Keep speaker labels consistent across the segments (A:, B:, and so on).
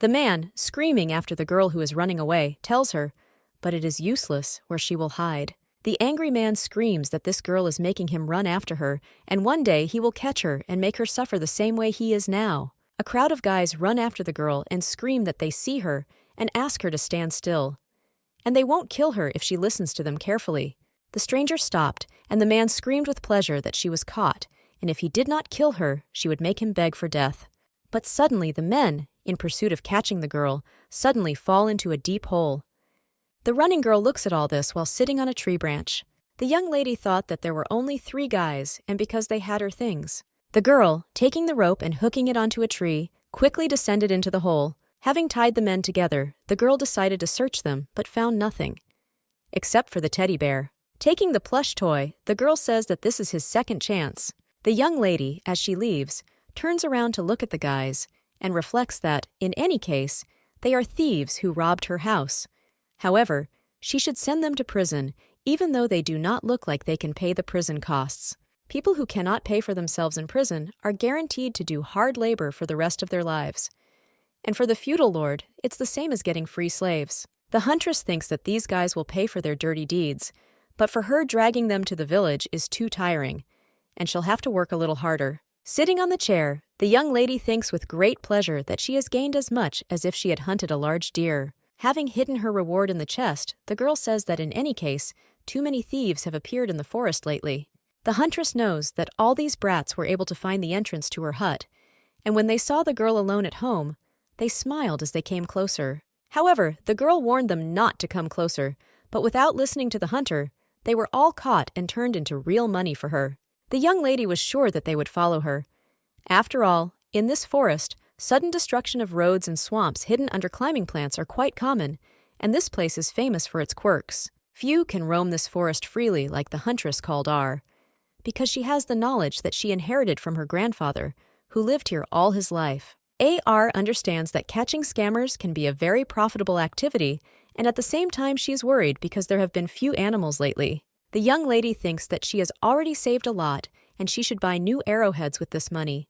A: The man, screaming after the girl who is running away, tells her, but it is useless where she will hide. The angry man screams that this girl is making him run after her, and one day he will catch her and make her suffer the same way he is now. A crowd of guys run after the girl and scream that they see her and ask her to stand still. And they won't kill her if she listens to them carefully. The stranger stopped, and the man screamed with pleasure that she was caught, and if he did not kill her, she would make him beg for death. But suddenly the men, in pursuit of catching the girl, suddenly fall into a deep hole. The running girl looks at all this while sitting on a tree branch. The young lady thought that there were only 3 guys, and because they had her things. The girl, taking the rope and hooking it onto a tree, quickly descended into the hole. Having tied the men together, the girl decided to search them, but found nothing. Except for the teddy bear. Taking the plush toy, the girl says that this is his second chance. The young lady, as she leaves, turns around to look at the guys, and reflects that, in any case, they are thieves who robbed her house. However, she should send them to prison, even though they do not look like they can pay the prison costs. People who cannot pay for themselves in prison are guaranteed to do hard labor for the rest of their lives. And for the feudal lord, it's the same as getting free slaves. The huntress thinks that these guys will pay for their dirty deeds, but for her dragging them to the village is too tiring, and she'll have to work a little harder. Sitting on the chair, the young lady thinks with great pleasure that she has gained as much as if she had hunted a large deer. Having hidden her reward in the chest, the girl says that in any case, too many thieves have appeared in the forest lately. The huntress knows that all these brats were able to find the entrance to her hut, and when they saw the girl alone at home, they smiled as they came closer. However, the girl warned them not to come closer, but without listening to the hunter, they were all caught and turned into real money for her. The young lady was sure that they would follow her. After all, in this forest, sudden destruction of roads and swamps hidden under climbing plants are quite common, and this place is famous for its quirks. Few can roam this forest freely like the huntress called R, because she has the knowledge that she inherited from her grandfather, who lived here all his life. AR understands that catching scammers can be a very profitable activity, and at the same time she is worried because there have been few animals lately. The young lady thinks that she has already saved a lot and she should buy new arrowheads with this money,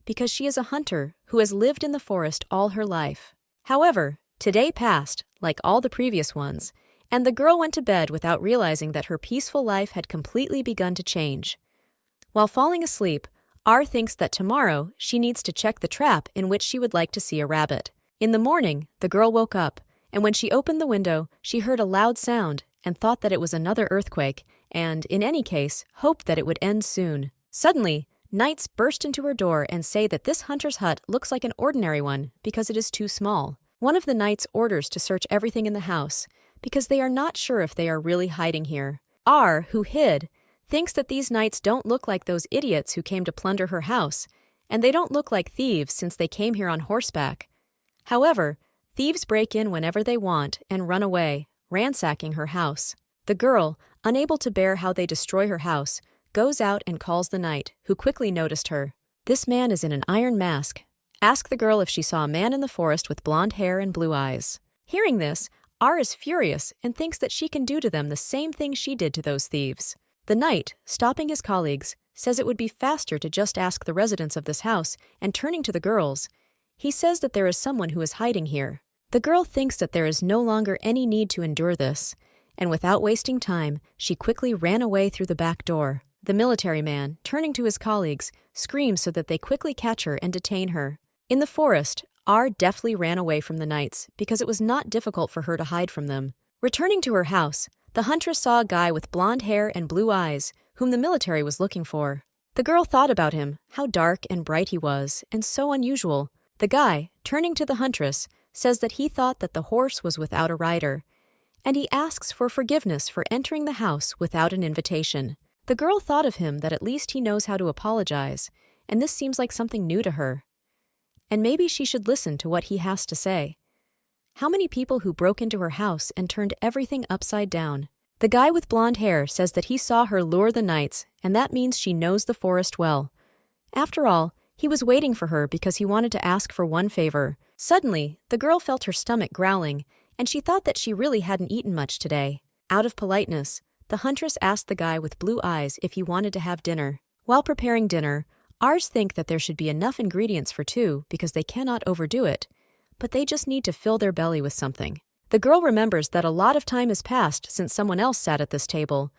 A: because she is a hunter who has lived in the forest all her life. However, today passed, like all the previous ones, and the girl went to bed without realizing that her peaceful life had completely begun to change. While falling asleep, R thinks that tomorrow she needs to check the trap in which she would like to see a rabbit. In the morning, the girl woke up, and when she opened the window, she heard a loud sound and thought that it was another earthquake, and, in any case, hoped that it would end soon. Suddenly, knights burst into her door and say that this hunter's hut looks like an ordinary one because it is too small. One of the knights orders to search everything in the house, because they are not sure if they are really hiding here. R, who hid, thinks that these knights don't look like those idiots who came to plunder her house, and they don't look like thieves since they came here on horseback. However, thieves break in whenever they want and run away, ransacking her house. The girl, unable to bear how they destroy her house, goes out and calls the knight, who quickly noticed her. This man is in an iron mask. Ask the girl if she saw a man in the forest with blonde hair and blue eyes. Hearing this, R is furious and thinks that she can do to them the same thing she did to those thieves. The knight, stopping his colleagues, says it would be faster to just ask the residents of this house, and turning to the girls, he says that there is someone who is hiding here. The girl thinks that there is no longer any need to endure this, and without wasting time, she quickly ran away through the back door. The military man, turning to his colleagues, screams so that they quickly catch her and detain her. In the forest, R deftly ran away from the knights because it was not difficult for her to hide from them. Returning to her house, the huntress saw a guy with blonde hair and blue eyes, whom the military was looking for. The girl thought about him, how dark and bright he was, and so unusual. The guy, turning to the huntress, says that he thought that the horse was without a rider, and he asks for forgiveness for entering the house without an invitation. The girl thought of him that at least he knows how to apologize, and this seems like something new to her. And maybe she should listen to what he has to say. How many people who broke into her house and turned everything upside down? The guy with blonde hair says that he saw her lure the knights, and that means she knows the forest well. After all, he was waiting for her because he wanted to ask for one favor. Suddenly, the girl felt her stomach growling, and she thought that she really hadn't eaten much today. Out of politeness, the huntress asked the guy with blue eyes if he wanted to have dinner. While preparing dinner, Rs think that there should be enough ingredients for two because they cannot overdo it, but they just need to fill their belly with something. The girl remembers that a lot of time has passed since someone else sat at this table,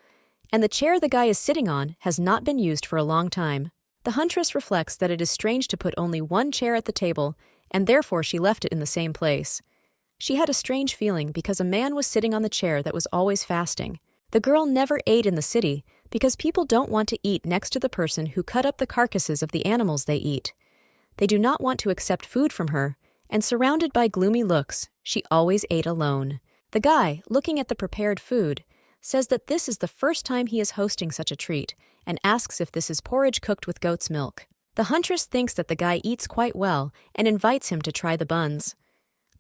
A: and the chair the guy is sitting on has not been used for a long time. The huntress reflects that it is strange to put only one chair at the table, and therefore she left it in the same place. She had a strange feeling because a man was sitting on the chair that was always fasting. The girl never ate in the city because people don't want to eat next to the person who cut up the carcasses of the animals they eat. They do not want to accept food from her, and surrounded by gloomy looks, she always ate alone. The guy, looking at the prepared food, says that this is the first time he is hosting such a treat, and asks if this is porridge cooked with goat's milk. The huntress thinks that the guy eats quite well and invites him to try the buns.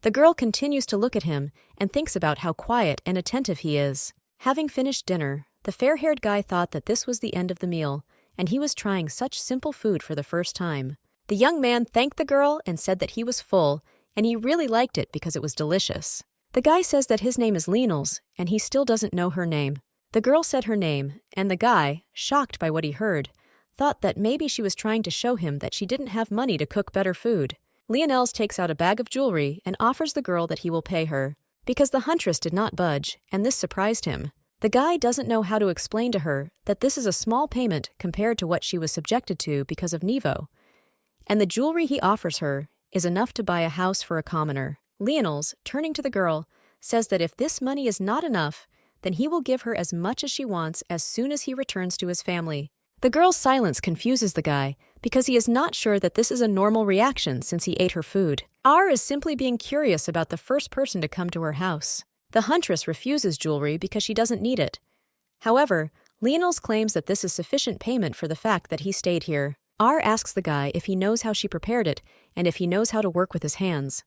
A: The girl continues to look at him and thinks about how quiet and attentive he is. Having finished dinner, the fair-haired guy thought that this was the end of the meal, and he was trying such simple food for the first time. The young man thanked the girl and said that he was full, and he really liked it because it was delicious. The guy says that his name is Lionel's, and he still doesn't know her name. The girl said her name, and the guy, shocked by what he heard, thought that maybe she was trying to show him that she didn't have money to cook better food. Lionel's takes out a bag of jewelry and offers the girl that he will pay her, because the huntress did not budge, and this surprised him. The guy doesn't know how to explain to her that this is a small payment compared to what she was subjected to because of Nevo, and the jewelry he offers her is enough to buy a house for a commoner. Lionel's, turning to the girl, says that if this money is not enough, then he will give her as much as she wants as soon as he returns to his family. The girl's silence confuses the guy because he is not sure that this is a normal reaction since he ate her food. R is simply being curious about the first person to come to her house. The huntress refuses jewelry because she doesn't need it. However, Lionel's claims that this is sufficient payment for the fact that he stayed here. R asks the guy if he knows how she prepared it and if he knows how to work with his hands.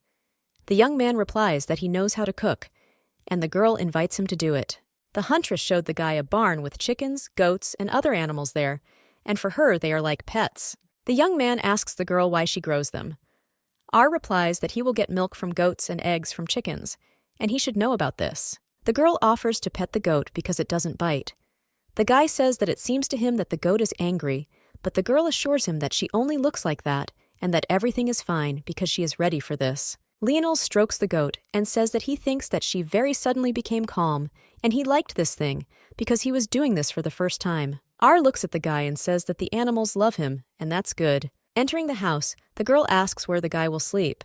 A: The young man replies that he knows how to cook, and the girl invites him to do it. The huntress showed the guy a barn with chickens, goats, and other animals there, and for her they are like pets. The young man asks the girl why she grows them. R replies that he will get milk from goats and eggs from chickens, and he should know about this. The girl offers to pet the goat because it doesn't bite. The guy says that it seems to him that the goat is angry, but the girl assures him that she only looks like that and that everything is fine because she is ready for this. Lionel strokes the goat and says that he thinks that she very suddenly became calm, and he liked this thing because he was doing this for the first time. R looks at the guy and says that the animals love him, and that's good. Entering the house, the girl asks where the guy will sleep.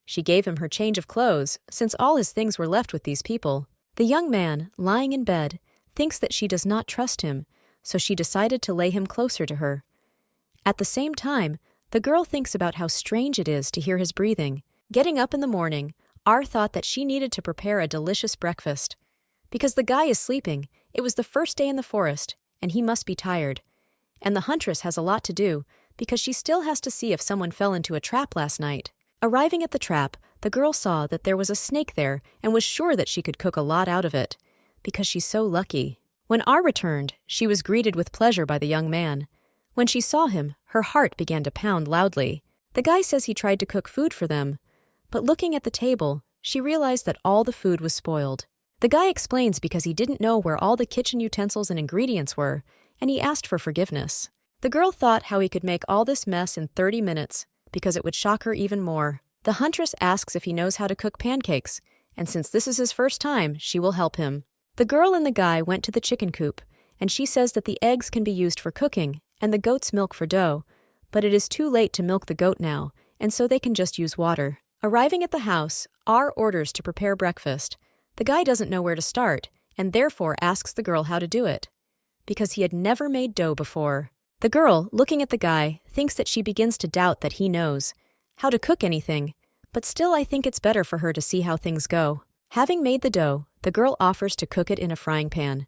A: She gave him her change of clothes, since all his things were left with these people. The young man, lying in bed, thinks that she does not trust him, so she decided to lay him closer to her. At the same time, the girl thinks about how strange it is to hear his breathing. Getting up in the morning, R thought that she needed to prepare a delicious breakfast. Because the guy is sleeping, it was the first day in the forest, and he must be tired. And the huntress has a lot to do, because she still has to see if someone fell into a trap last night. Arriving at the trap, the girl saw that there was a snake there and was sure that she could cook a lot out of it, because she's so lucky. When R returned, she was greeted with pleasure by the young man. When she saw him, her heart began to pound loudly. The guy says he tried to cook food for them, but looking at the table, she realized that all the food was spoiled. The guy explains because he didn't know where all the kitchen utensils and ingredients were, and he asked for forgiveness. The girl thought how he could make all this mess in 30 minutes, because it would shock her even more. The huntress asks if he knows how to cook pancakes, and since this is his first time, she will help him. The girl and the guy went to the chicken coop, and she says that the eggs can be used for cooking, and the goat's milk for dough, but it is too late to milk the goat now, and so they can just use water. Arriving at the house, R orders to prepare breakfast. The guy doesn't know where to start, and therefore asks the girl how to do it, because he had never made dough before. The girl, looking at the guy, thinks that she begins to doubt that he knows how to cook anything, but still I think it's better for her to see how things go. Having made the dough, the girl offers to cook it in a frying pan.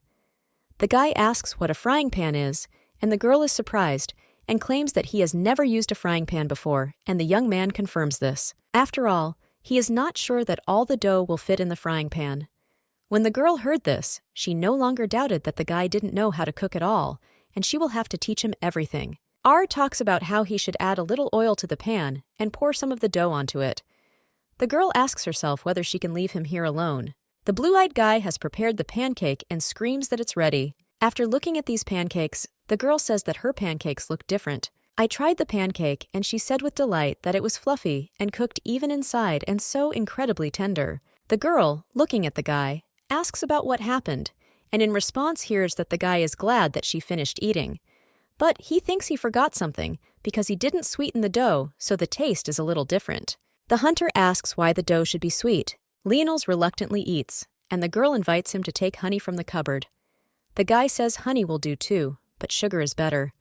A: The guy asks what a frying pan is, and the girl is surprised and claims that he has never used a frying pan before, and the young man confirms this. After all, he is not sure that all the dough will fit in the frying pan. When the girl heard this, she no longer doubted that the guy didn't know how to cook at all, and she will have to teach him everything. R talks about how he should add a little oil to the pan and pour some of the dough onto it. The girl asks herself whether she can leave him here alone. The blue-eyed guy has prepared the pancake and screams that it's ready. After looking at these pancakes, the girl says that her pancakes look different. I tried the pancake, and she said with delight that it was fluffy and cooked even inside and so incredibly tender. The girl, looking at the guy, asks about what happened, and in response hears that the guy is glad that she finished eating. But he thinks he forgot something because he didn't sweeten the dough, so the taste is a little different. The hunter asks why the dough should be sweet. Lionel's reluctantly eats, and the girl invites him to take honey from the cupboard. The guy says honey will do too, but sugar is better.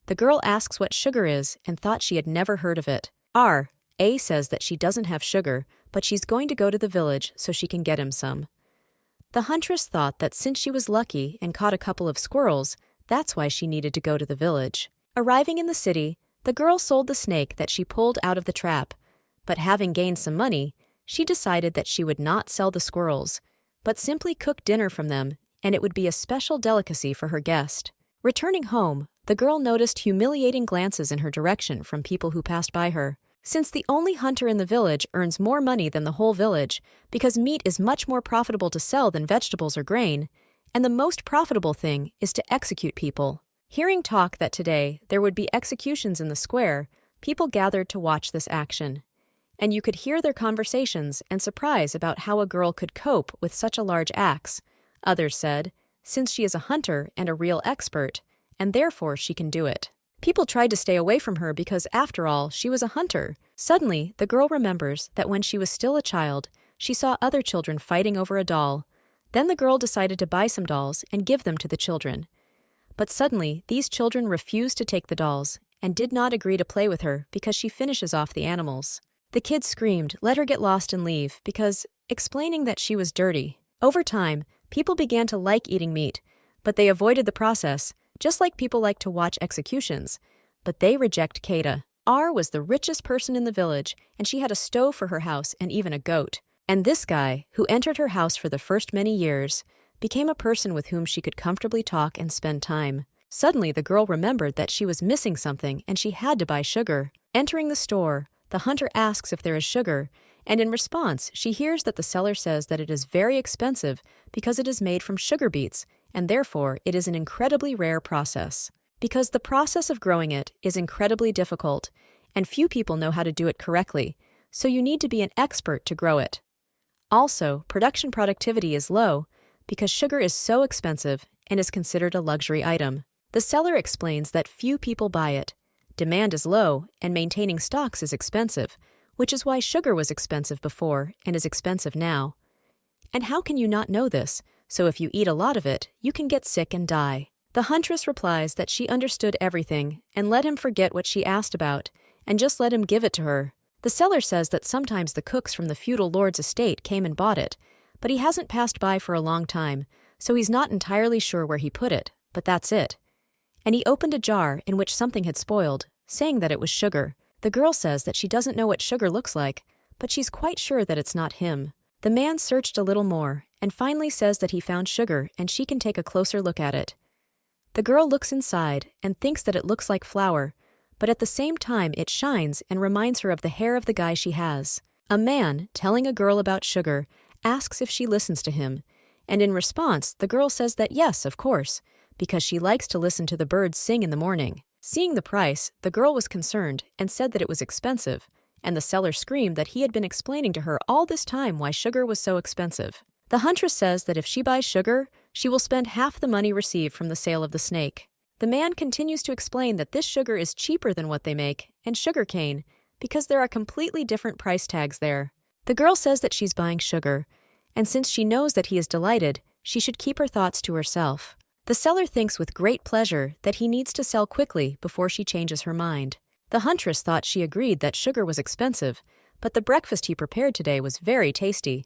A: The girl asks what sugar is and thought she had never heard of it. A says that she doesn't have sugar, but she's going to go to the village so she can get him some. The huntress thought that since she was lucky and caught a couple of squirrels, that's why she needed to go to the village. Arriving in the city, the girl sold the snake that she pulled out of the trap, but having gained some money, she decided that she would not sell the squirrels, but simply cook dinner from them, and it would be a special delicacy for her guest. Returning home, the girl noticed humiliating glances in her direction from people who passed by her. Since the only hunter in the village earns more money than the whole village, because meat is much more profitable to sell than vegetables or grain, and the most profitable thing is to execute people. Hearing talk that today there would be executions in the square, people gathered to watch this action. And you could hear their conversations and surprise about how a girl could cope with such a large axe. Others said, since she is a hunter and a real expert, and therefore she can do it. People tried to stay away from her because, after all, she was a hunter. Suddenly, the girl remembers that when she was still a child, she saw other children fighting over a doll. Then the girl decided to buy some dolls and give them to the children. But suddenly, these children refused to take the dolls and did not agree to play with her because she finishes off the animals. The kids screamed, let her get lost and leave, because, explaining that she was dirty. Over time, people began to like eating meat, but they avoided the process, just like people like to watch executions. But they reject Kata. Was the richest person in the village, and she had a stove for her house and even a goat. And this guy, who entered her house for the first many years, became a person with whom she could comfortably talk and spend time. Suddenly, the girl remembered that she was missing something and she had to buy sugar. Entering the store, the hunter asks if there is sugar, and in response, she hears that the seller says that it is very expensive because it is made from sugar beets, and therefore it is an incredibly rare process. Because the process of growing it is incredibly difficult, and few people know how to do it correctly, so you need to be an expert to grow it. Also, production productivity is low because sugar is so expensive and is considered a luxury item. The seller explains that few people buy it. Demand is low, and maintaining stocks is expensive, which is why sugar was expensive before and is expensive now. And how can you not know this? So if you eat a lot of it, you can get sick and die. The huntress replies that she understood everything and let him forget what she asked about, and just let him give it to her. The seller says that sometimes the cooks from the feudal lord's estate came and bought it, but he hasn't passed by for a long time, so he's not entirely sure where he put it, but that's it. And he opened a jar in which something had spoiled, saying that it was sugar. The girl says that she doesn't know what sugar looks like, but she's quite sure that it's not him. The man searched a little more, and finally says that he found sugar and she can take a closer look at it. The girl looks inside and thinks that it looks like flour, but at the same time it shines and reminds her of the hair of the guy she has. A man, telling a girl about sugar, asks if she listens to him, and in response, the girl says that yes, of course, because she likes to listen to the birds sing in the morning. Seeing the price, the girl was concerned and said that it was expensive, and the seller screamed that he had been explaining to her all this time why sugar was so expensive. The huntress says that if she buys sugar, she will spend half the money received from the sale of the snake. The man continues to explain that this sugar is cheaper than what they make, and sugar cane, because there are completely different price tags there. The girl says that she's buying sugar, and since she knows that he is delighted, she should keep her thoughts to herself. The seller thinks with great pleasure that he needs to sell quickly before she changes her mind. The huntress thought she agreed that sugar was expensive, but the breakfast he prepared today was very tasty.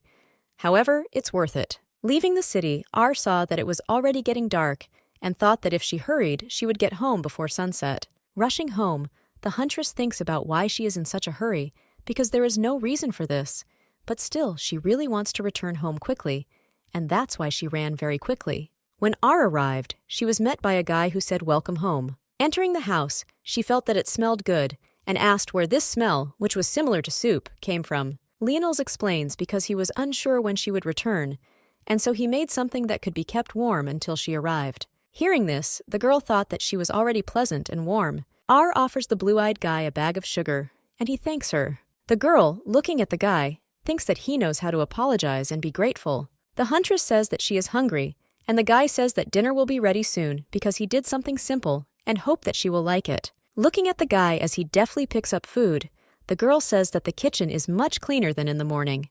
A: However, it's worth it. Leaving the city, saw that it was already getting dark and thought that if she hurried, she would get home before sunset. Rushing home, the huntress thinks about why she is in such a hurry, because there is no reason for this, but still she really wants to return home quickly, and that's why she ran very quickly. When arrived, she was met by a guy who said welcome home. Entering the house, she felt that it smelled good and asked where this smell, which was similar to soup, came from. Lionel's explains because he was unsure when she would return, and so he made something that could be kept warm until she arrived. Hearing this, the girl thought that she was already pleasant and warm, R offers the blue-eyed guy a bag of sugar, and he thanks her. The girl, looking at the guy, thinks that he knows how to apologize and be grateful. The huntress says that she is hungry, and the guy says that dinner will be ready soon because he did something simple and hope that she will like it. Looking at the guy as he deftly picks up food, the girl says that the kitchen is much cleaner than in the morning.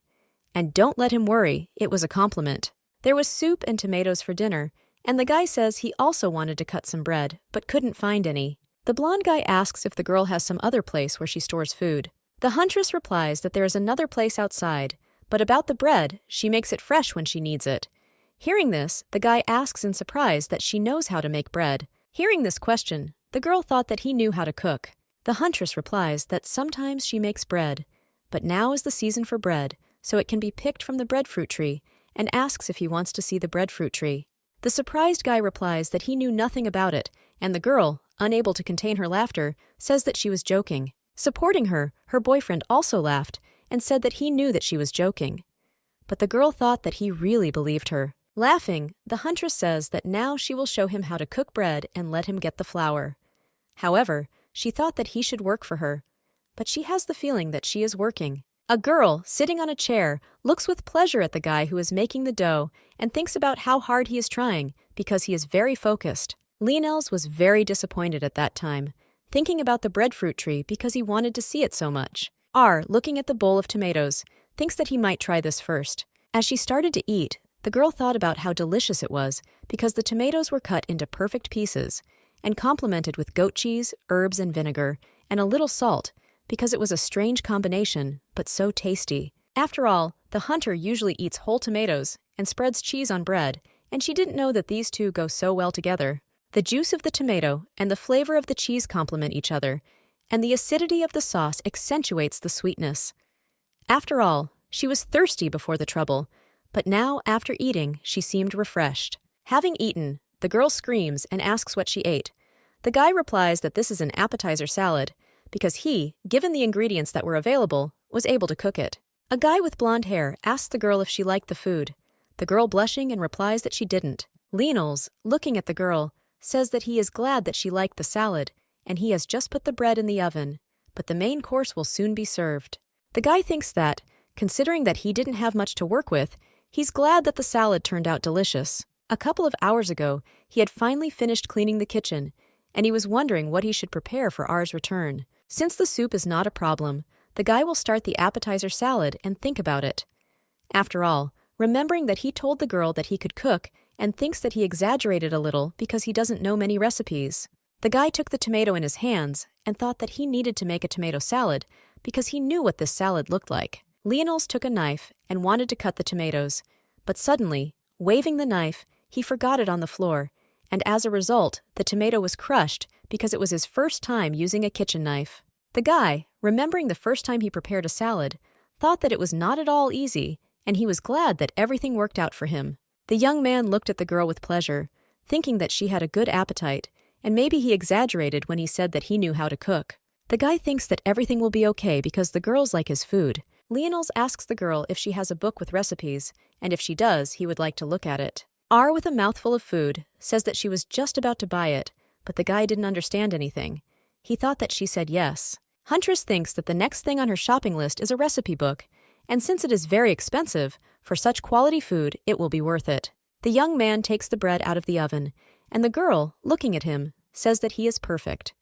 A: And don't let him worry, it was a compliment. There was soup and tomatoes for dinner, and the guy says he also wanted to cut some bread, but couldn't find any. The blonde guy asks if the girl has some other place where she stores food. The huntress replies that there is another place outside, but about the bread, she makes it fresh when she needs it. Hearing this, the guy asks in surprise that she knows how to make bread. Hearing this question, the girl thought that he knew how to cook. The huntress replies that sometimes she makes bread, but now is the season for bread, so it can be picked from the breadfruit tree, and asks if he wants to see the breadfruit tree. The surprised guy replies that he knew nothing about it, and the girl, unable to contain her laughter, says that she was joking. Supporting her, her boyfriend also laughed and said that he knew that she was joking. But the girl thought that he really believed her. Laughing, the huntress says that now she will show him how to cook bread and let him get the flour. However, she thought that he should work for her, but she has the feeling that she is working. A girl, sitting on a chair, looks with pleasure at the guy who is making the dough and thinks about how hard he is trying because he is very focused. Lionels was very disappointed at that time, thinking about the breadfruit tree because he wanted to see it so much. R, looking at the bowl of tomatoes, thinks that he might try this first. As she started to eat, the girl thought about how delicious it was because the tomatoes were cut into perfect pieces and complemented with goat cheese, herbs, and vinegar, and a little salt because it was a strange combination, but so tasty. After all, the hunter usually eats whole tomatoes and spreads cheese on bread, and she didn't know that these two go so well together. The juice of the tomato and the flavor of the cheese complement each other, and the acidity of the sauce accentuates the sweetness. After all, she was thirsty before the trouble, but now, after eating, she seemed refreshed. Having eaten, the girl screams and asks what she ate. The guy replies that this is an appetizer salad, because he, given the ingredients that were available, was able to cook it. A guy with blonde hair asks the girl if she liked the food. The girl blushing and replies that she didn't. Lionels, looking at the girl, says that he is glad that she liked the salad, and he has just put the bread in the oven, but the main course will soon be served. The guy thinks that, considering that he didn't have much to work with, he's glad that the salad turned out delicious. A couple of hours ago, he had finally finished cleaning the kitchen, and he was wondering what he should prepare for R's return. Since the soup is not a problem, the guy will start the appetizer salad and think about it. After all, remembering that he told the girl that he could cook and thinks that he exaggerated a little because he doesn't know many recipes. The guy took the tomato in his hands and thought that he needed to make a tomato salad because he knew what this salad looked like. Lionels took a knife and wanted to cut the tomatoes, but suddenly, waving the knife, he forgot it on the floor, and as a result, the tomato was crushed because it was his first time using a kitchen knife. The guy, remembering the first time he prepared a salad, thought that it was not at all easy, and he was glad that everything worked out for him. The young man looked at the girl with pleasure, thinking that she had a good appetite, and maybe he exaggerated when he said that he knew how to cook. The guy thinks that everything will be okay because the girls like his food. Lionels asks the girl if she has a book with recipes, and if she does, he would like to look at it. R, with a mouthful of food, says that she was just about to buy it, but the guy didn't understand anything. He thought that she said yes. Huntress thinks that the next thing on her shopping list is a recipe book, and since it is very expensive, for such quality food, it will be worth it. The young man takes the bread out of the oven, and the girl, looking at him, says that he is perfect.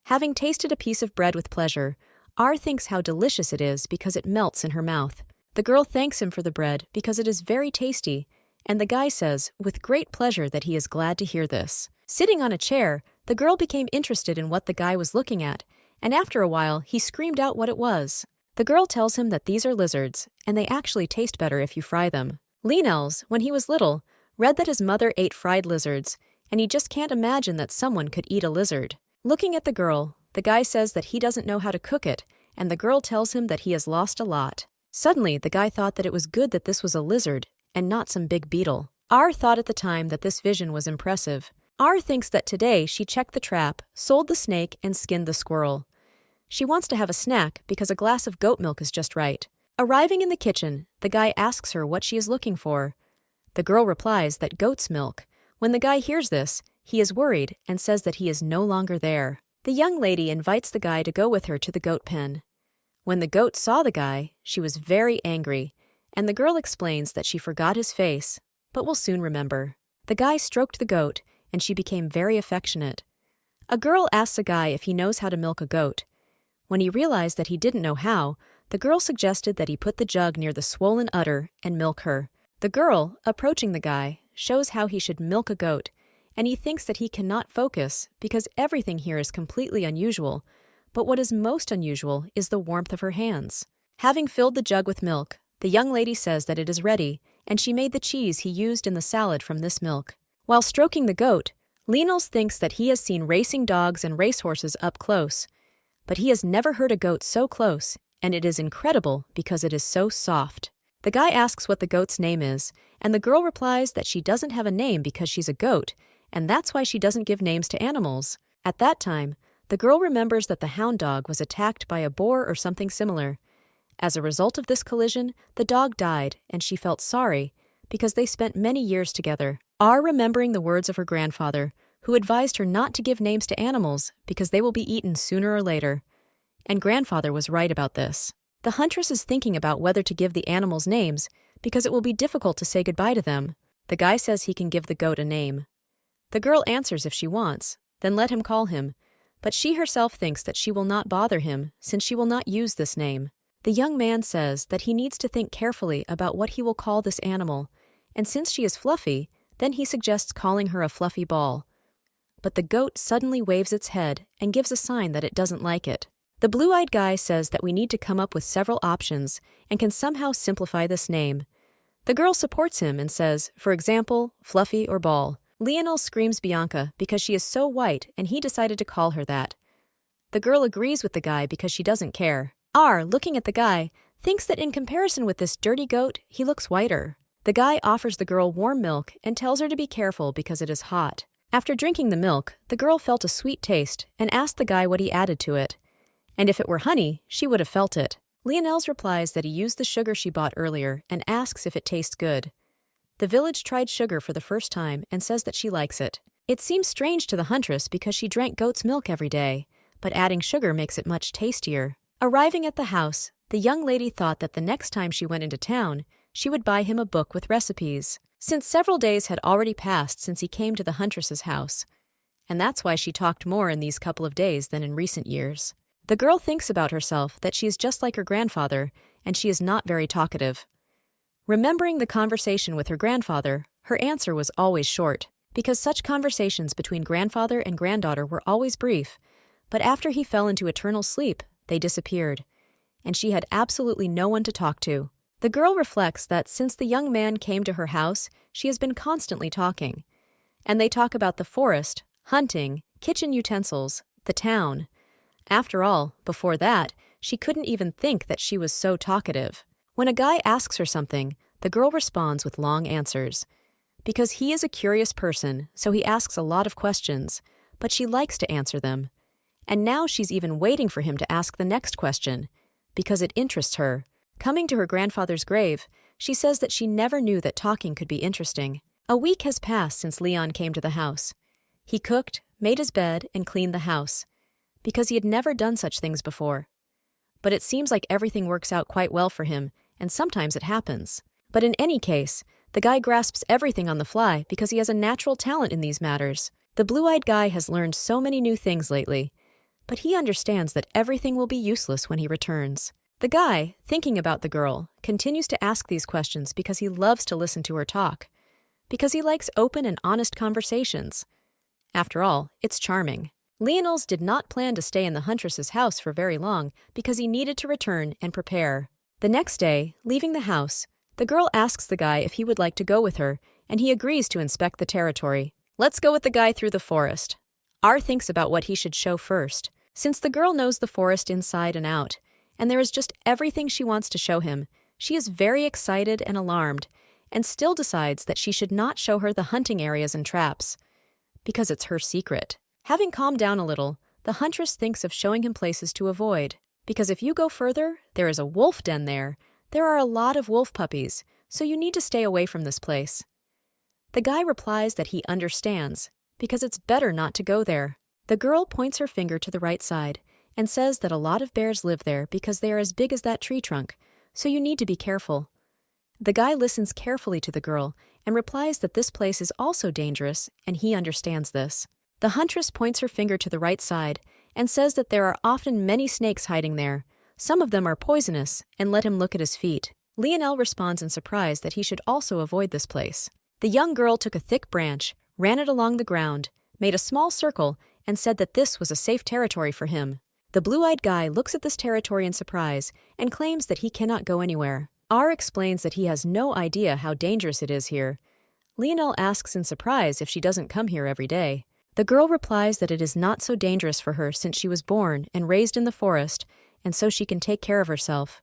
A: Having tasted a piece of bread with pleasure, R thinks how delicious it is because it melts in her mouth. The girl thanks him for the bread because it is very tasty, and the guy says, with great pleasure, that he is glad to hear this. Sitting on a chair, the girl became interested in what the guy was looking at, and after a while, he screamed out what it was. The girl tells him that these are lizards, and they actually taste better if you fry them. Lionels, when he was little, read that his mother ate fried lizards, and he just can't imagine that someone could eat a lizard. Looking at the girl, the guy says that he doesn't know how to cook it, and the girl tells him that he has lost a lot. Suddenly, the guy thought that it was good that this was a lizard, and not some big beetle. R thought at the time that this vision was impressive. R thinks that today she checked the trap, sold the snake, and skinned the squirrel. She wants to have a snack because a glass of goat milk is just right. Arriving in the kitchen, the guy asks her what she is looking for. The girl replies that goat's milk. When the guy hears this, he is worried and says that he is no longer there. The young lady invites the guy to go with her to the goat pen. When the goat saw the guy, she was very angry, and the girl explains that she forgot his face, but will soon remember. The guy stroked the goat, and she became very affectionate. A girl asks a guy if he knows how to milk a goat. When he realized that he didn't know how, the girl suggested that he put the jug near the swollen udder and milk her. The girl, approaching the guy, shows how he should milk a goat, and he thinks that he cannot focus because everything here is completely unusual, but what is most unusual is the warmth of her hands. Having filled the jug with milk, the young lady says that it is ready, and she made the cheese he used in the salad from this milk. While stroking the goat, Leonels thinks that he has seen racing dogs and racehorses up close, but he has never heard a goat so close, and it is incredible because it is so soft. The guy asks what the goat's name is, and the girl replies that she doesn't have a name because she's a goat, and that's why she doesn't give names to animals. At that time, the girl remembers that the hound dog was attacked by a boar or something similar. As a result of this collision, the dog died, and she felt sorry because they spent many years together. Remembering the words of her grandfather, who advised her not to give names to animals because they will be eaten sooner or later. And grandfather was right about this. The huntress is thinking about whether to give the animals names because it will be difficult to say goodbye to them. The guy says he can give the goat a name. The girl answers if she wants, then let him call him, but she herself thinks that she will not bother him since she will not use this name. The young man says that he needs to think carefully about what he will call this animal, and since she is fluffy, then he suggests calling her a fluffy ball. But the goat suddenly waves its head and gives a sign that it doesn't like it. The blue-eyed guy says that we need to come up with several options and can somehow simplify this name. The girl supports him and says, for example, fluffy or ball. Lionel screams Bianca because she is so white and he decided to call her that. The girl agrees with the guy because she doesn't care. Looking at the guy, thinks that in comparison with this dirty goat, he looks whiter. The guy offers the girl warm milk and tells her to be careful because it is hot. After drinking the milk, the girl felt a sweet taste and asked the guy what he added to it. And if it were honey, she would have felt it. Lionels replies that he used the sugar she bought earlier and asks if it tastes good. The village tried sugar for the first time and says that she likes it. It seems strange to the huntress because she drank goat's milk every day, but adding sugar makes it much tastier. Arriving at the house, the young lady thought that the next time she went into town, she would buy him a book with recipes, since several days had already passed since he came to the huntress's house. And that's why she talked more in these couple of days than in recent years. The girl thinks about herself that she is just like her grandfather, and she is not very talkative. Remembering the conversation with her grandfather, her answer was always short, because such conversations between grandfather and granddaughter were always brief, but after he fell into eternal sleep, they disappeared, and she had absolutely no one to talk to. The girl reflects that since the young man came to her house, she has been constantly talking. And they talk about the forest, hunting, kitchen utensils, the town. After all, before that, she couldn't even think that she was so talkative. When a guy asks her something, the girl responds with long answers. Because he is a curious person, so he asks a lot of questions, but she likes to answer them. And now she's even waiting for him to ask the next question, because it interests her. Coming to her grandfather's grave, she says that she never knew that talking could be interesting. A week has passed since Leon came to the house. He cooked, made his bed, and cleaned the house, because he had never done such things before. But it seems like everything works out quite well for him, and sometimes it happens. But in any case, the guy grasps everything on the fly because he has a natural talent in these matters. The blue-eyed guy has learned so many new things lately, but he understands that everything will be useless when he returns. The guy, thinking about the girl, continues to ask these questions because he loves to listen to her talk, because he likes open and honest conversations. After all, it's charming. Leonels did not plan to stay in the huntress's house for very long because he needed to return and prepare. The next day, leaving the house, the girl asks the guy if he would like to go with her, and he agrees to inspect the territory. Let's go with the guy through the forest. Thinks about what he should show first, since the girl knows the forest inside and out, and there is just everything she wants to show him. She is very excited and alarmed, and still decides that she should not show her the hunting areas and traps, because it's her secret. Having calmed down a little, the huntress thinks of showing him places to avoid, because if you go further, there is a wolf den there. There are a lot of wolf puppies, so you need to stay away from this place. The guy replies that he understands, because it's better not to go there. The girl points her finger to the right side and says that a lot of bears live there because they are as big as that tree trunk, so you need to be careful. The guy listens carefully to the girl and replies that this place is also dangerous, and he understands this. The huntress points her finger to the right side and says that there are often many snakes hiding there. Some of them are poisonous, and let him look at his feet. Lionel responds in surprise that he should also avoid this place. The young girl took a thick branch, ran it along the ground, made a small circle, and said that this was a safe territory for him. The blue-eyed guy looks at this territory in surprise and claims that he cannot go anywhere. R explains that he has no idea how dangerous it is here. Lionel asks in surprise if she doesn't come here every day. The girl replies that it is not so dangerous for her since she was born and raised in the forest, and so she can take care of herself.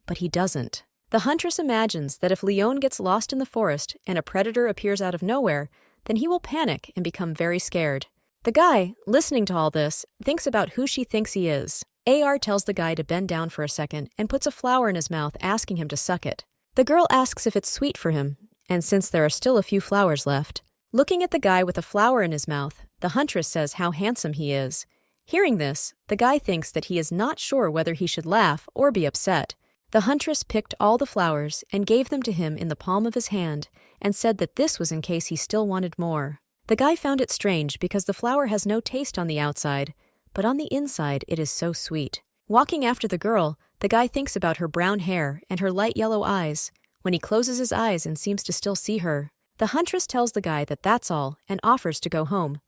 A: But he doesn't. The huntress imagines that if Leon gets lost in the forest and a predator appears out of nowhere, then he will panic and become very scared. The guy, listening to all this, thinks about who she thinks he is. AR tells the guy to bend down for a second and puts a flower in his mouth, asking him to suck it. The girl asks if it's sweet for him, and since there are still a few flowers left. Looking at the guy with a flower in his mouth, the huntress says how handsome he is. Hearing this, the guy thinks that he is not sure whether he should laugh or be upset. The huntress picked all the flowers and gave them to him in the palm of his hand and said that this was in case he still wanted more. The guy found it strange because the flower has no taste on the outside, but on the inside it is so sweet. Walking after the girl, the guy thinks about her brown hair and her light yellow eyes. When he closes his eyes and seems to still see her, the huntress tells the guy that that's all and offers to go home.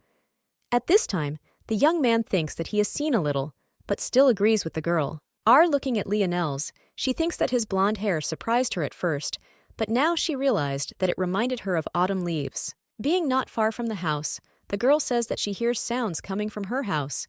A: At this time, the young man thinks that he has seen a little, but still agrees with the girl. Looking at Lionel's, she thinks that his blonde hair surprised her at first, but now she realized that it reminded her of autumn leaves. Being not far from the house, the girl says that she hears sounds coming from her house.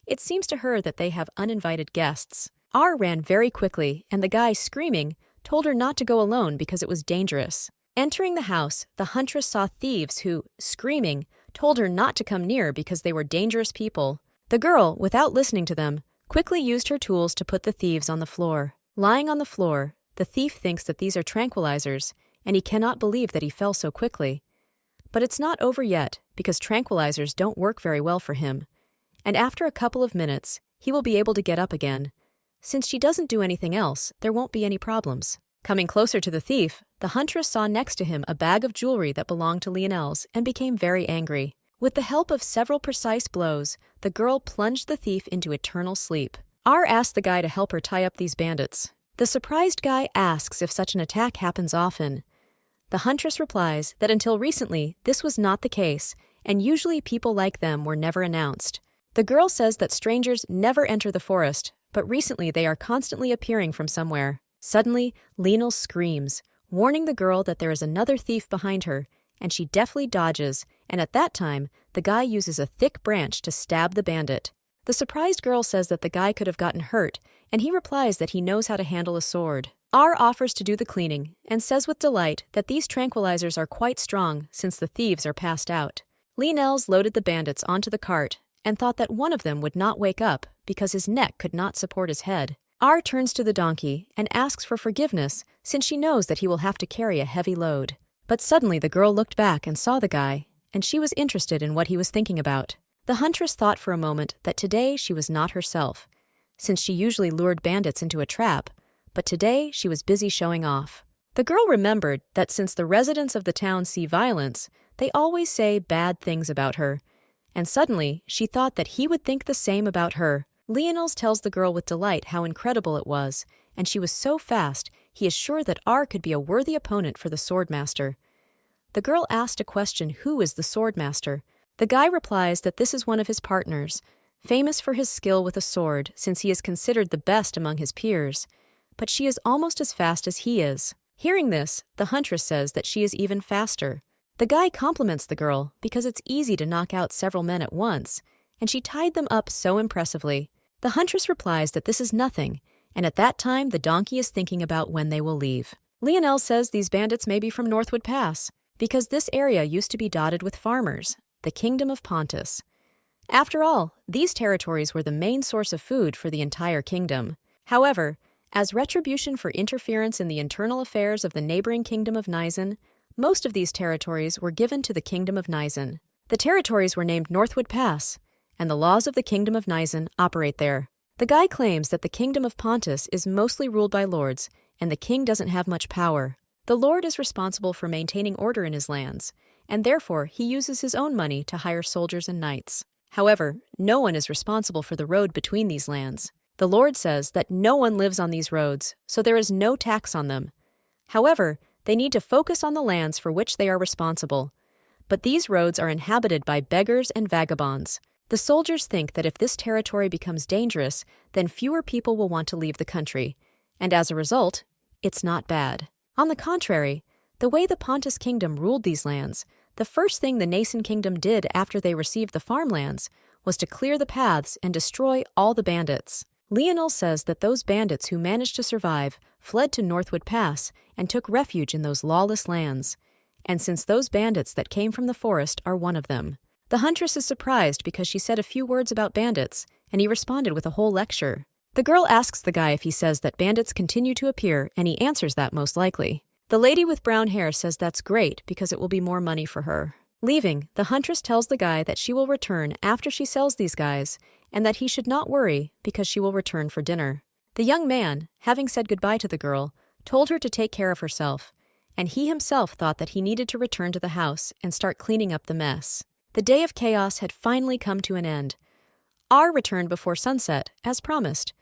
A: It seems to her that they have uninvited guests. Ran very quickly, and the guy, screaming, told her not to go alone because it was dangerous. Entering the house, the huntress saw thieves who, screaming, told her not to come near because they were dangerous people. The girl, without listening to them, quickly used her tools to put the thieves on the floor. Lying on the floor, the thief thinks that these are tranquilizers, and he cannot believe that he fell so quickly. But it's not over yet, because tranquilizers don't work very well for him. And after a couple of minutes, he will be able to get up again. Since she doesn't do anything else, there won't be any problems. Coming closer to the thief, the huntress saw next to him a bag of jewelry that belonged to Lionel's and became very angry. With the help of several precise blows, the girl plunged the thief into eternal sleep. Asked the guy to help her tie up these bandits. The surprised guy asks if such an attack happens often. The huntress replies that until recently, this was not the case, and usually people like them were never announced. The girl says that strangers never enter the forest, but recently they are constantly appearing from somewhere. Suddenly, Lionel screams, warning the girl that there is another thief behind her, and she deftly dodges, and at that time, the guy uses a thick branch to stab the bandit. The surprised girl says that the guy could have gotten hurt, and he replies that he knows how to handle a sword. Offers to do the cleaning, and says with delight that these tranquilizers are quite strong since the thieves are passed out. Lionel's loaded the bandits onto the cart, and thought that one of them would not wake up because his neck could not support his head. Turns to the donkey and asks for forgiveness since she knows that he will have to carry a heavy load. But suddenly the girl looked back and saw the guy, and she was interested in what he was thinking about. The huntress thought for a moment that today she was not herself, since she usually lured bandits into a trap, but today she was busy showing off. The girl remembered that since the residents of the town see violence, they always say bad things about her, and suddenly she thought that he would think the same about her. Lionel's tells the girl with delight how incredible it was, and she was so fast, he is sure that could be a worthy opponent for the swordmaster. The girl asked a question, who is the swordmaster? The guy replies that this is one of his partners, famous for his skill with a sword since he is considered the best among his peers, but she is almost as fast as he is. Hearing this, the huntress says that she is even faster. The guy compliments the girl because it's easy to knock out several men at once, and she tied them up so impressively. The huntress replies that this is nothing, and at that time the donkey is thinking about when they will leave. Lionel says these bandits may be from Northwood Pass, because this area used to be dotted with farmers, the kingdom of Pontus. After all, these territories were the main source of food for the entire kingdom. However, as retribution for interference in the internal affairs of the neighboring kingdom of Nizen, most of these territories were given to the kingdom of Nizen. The territories were named Northwood Pass, and the laws of the kingdom of Nizan operate there. The guy claims that the kingdom of Pontus is mostly ruled by lords, and the king doesn't have much power. The lord is responsible for maintaining order in his lands, and therefore he uses his own money to hire soldiers and knights. However, no one is responsible for the road between these lands. The lord says that no one lives on these roads, so there is no tax on them. However, they need to focus on the lands for which they are responsible. But these roads are inhabited by beggars and vagabonds. The soldiers think that if this territory becomes dangerous, then fewer people will want to leave the country, and as a result, it's not bad. On the contrary, the way the Pontus kingdom ruled these lands, the first thing the Nasan kingdom did after they received the farmlands was to clear the paths and destroy all the bandits. Leonel says that those bandits who managed to survive fled to Northwood Pass and took refuge in those lawless lands. And since those bandits that came from the forest are one of them. The huntress is surprised because she said a few words about bandits, and he responded with a whole lecture. The girl asks the guy if he says that bandits continue to appear, and he answers that most likely. The lady with brown hair says that's great because it will be more money for her. Leaving, the huntress tells the guy that she will return after she sells these guys, and that he should not worry because she will return for dinner. The young man, having said goodbye to the girl, told her to take care of herself, and he himself thought that he needed to return to the house and start cleaning up the mess. The day of chaos had finally come to an end. R returned before sunset, as promised,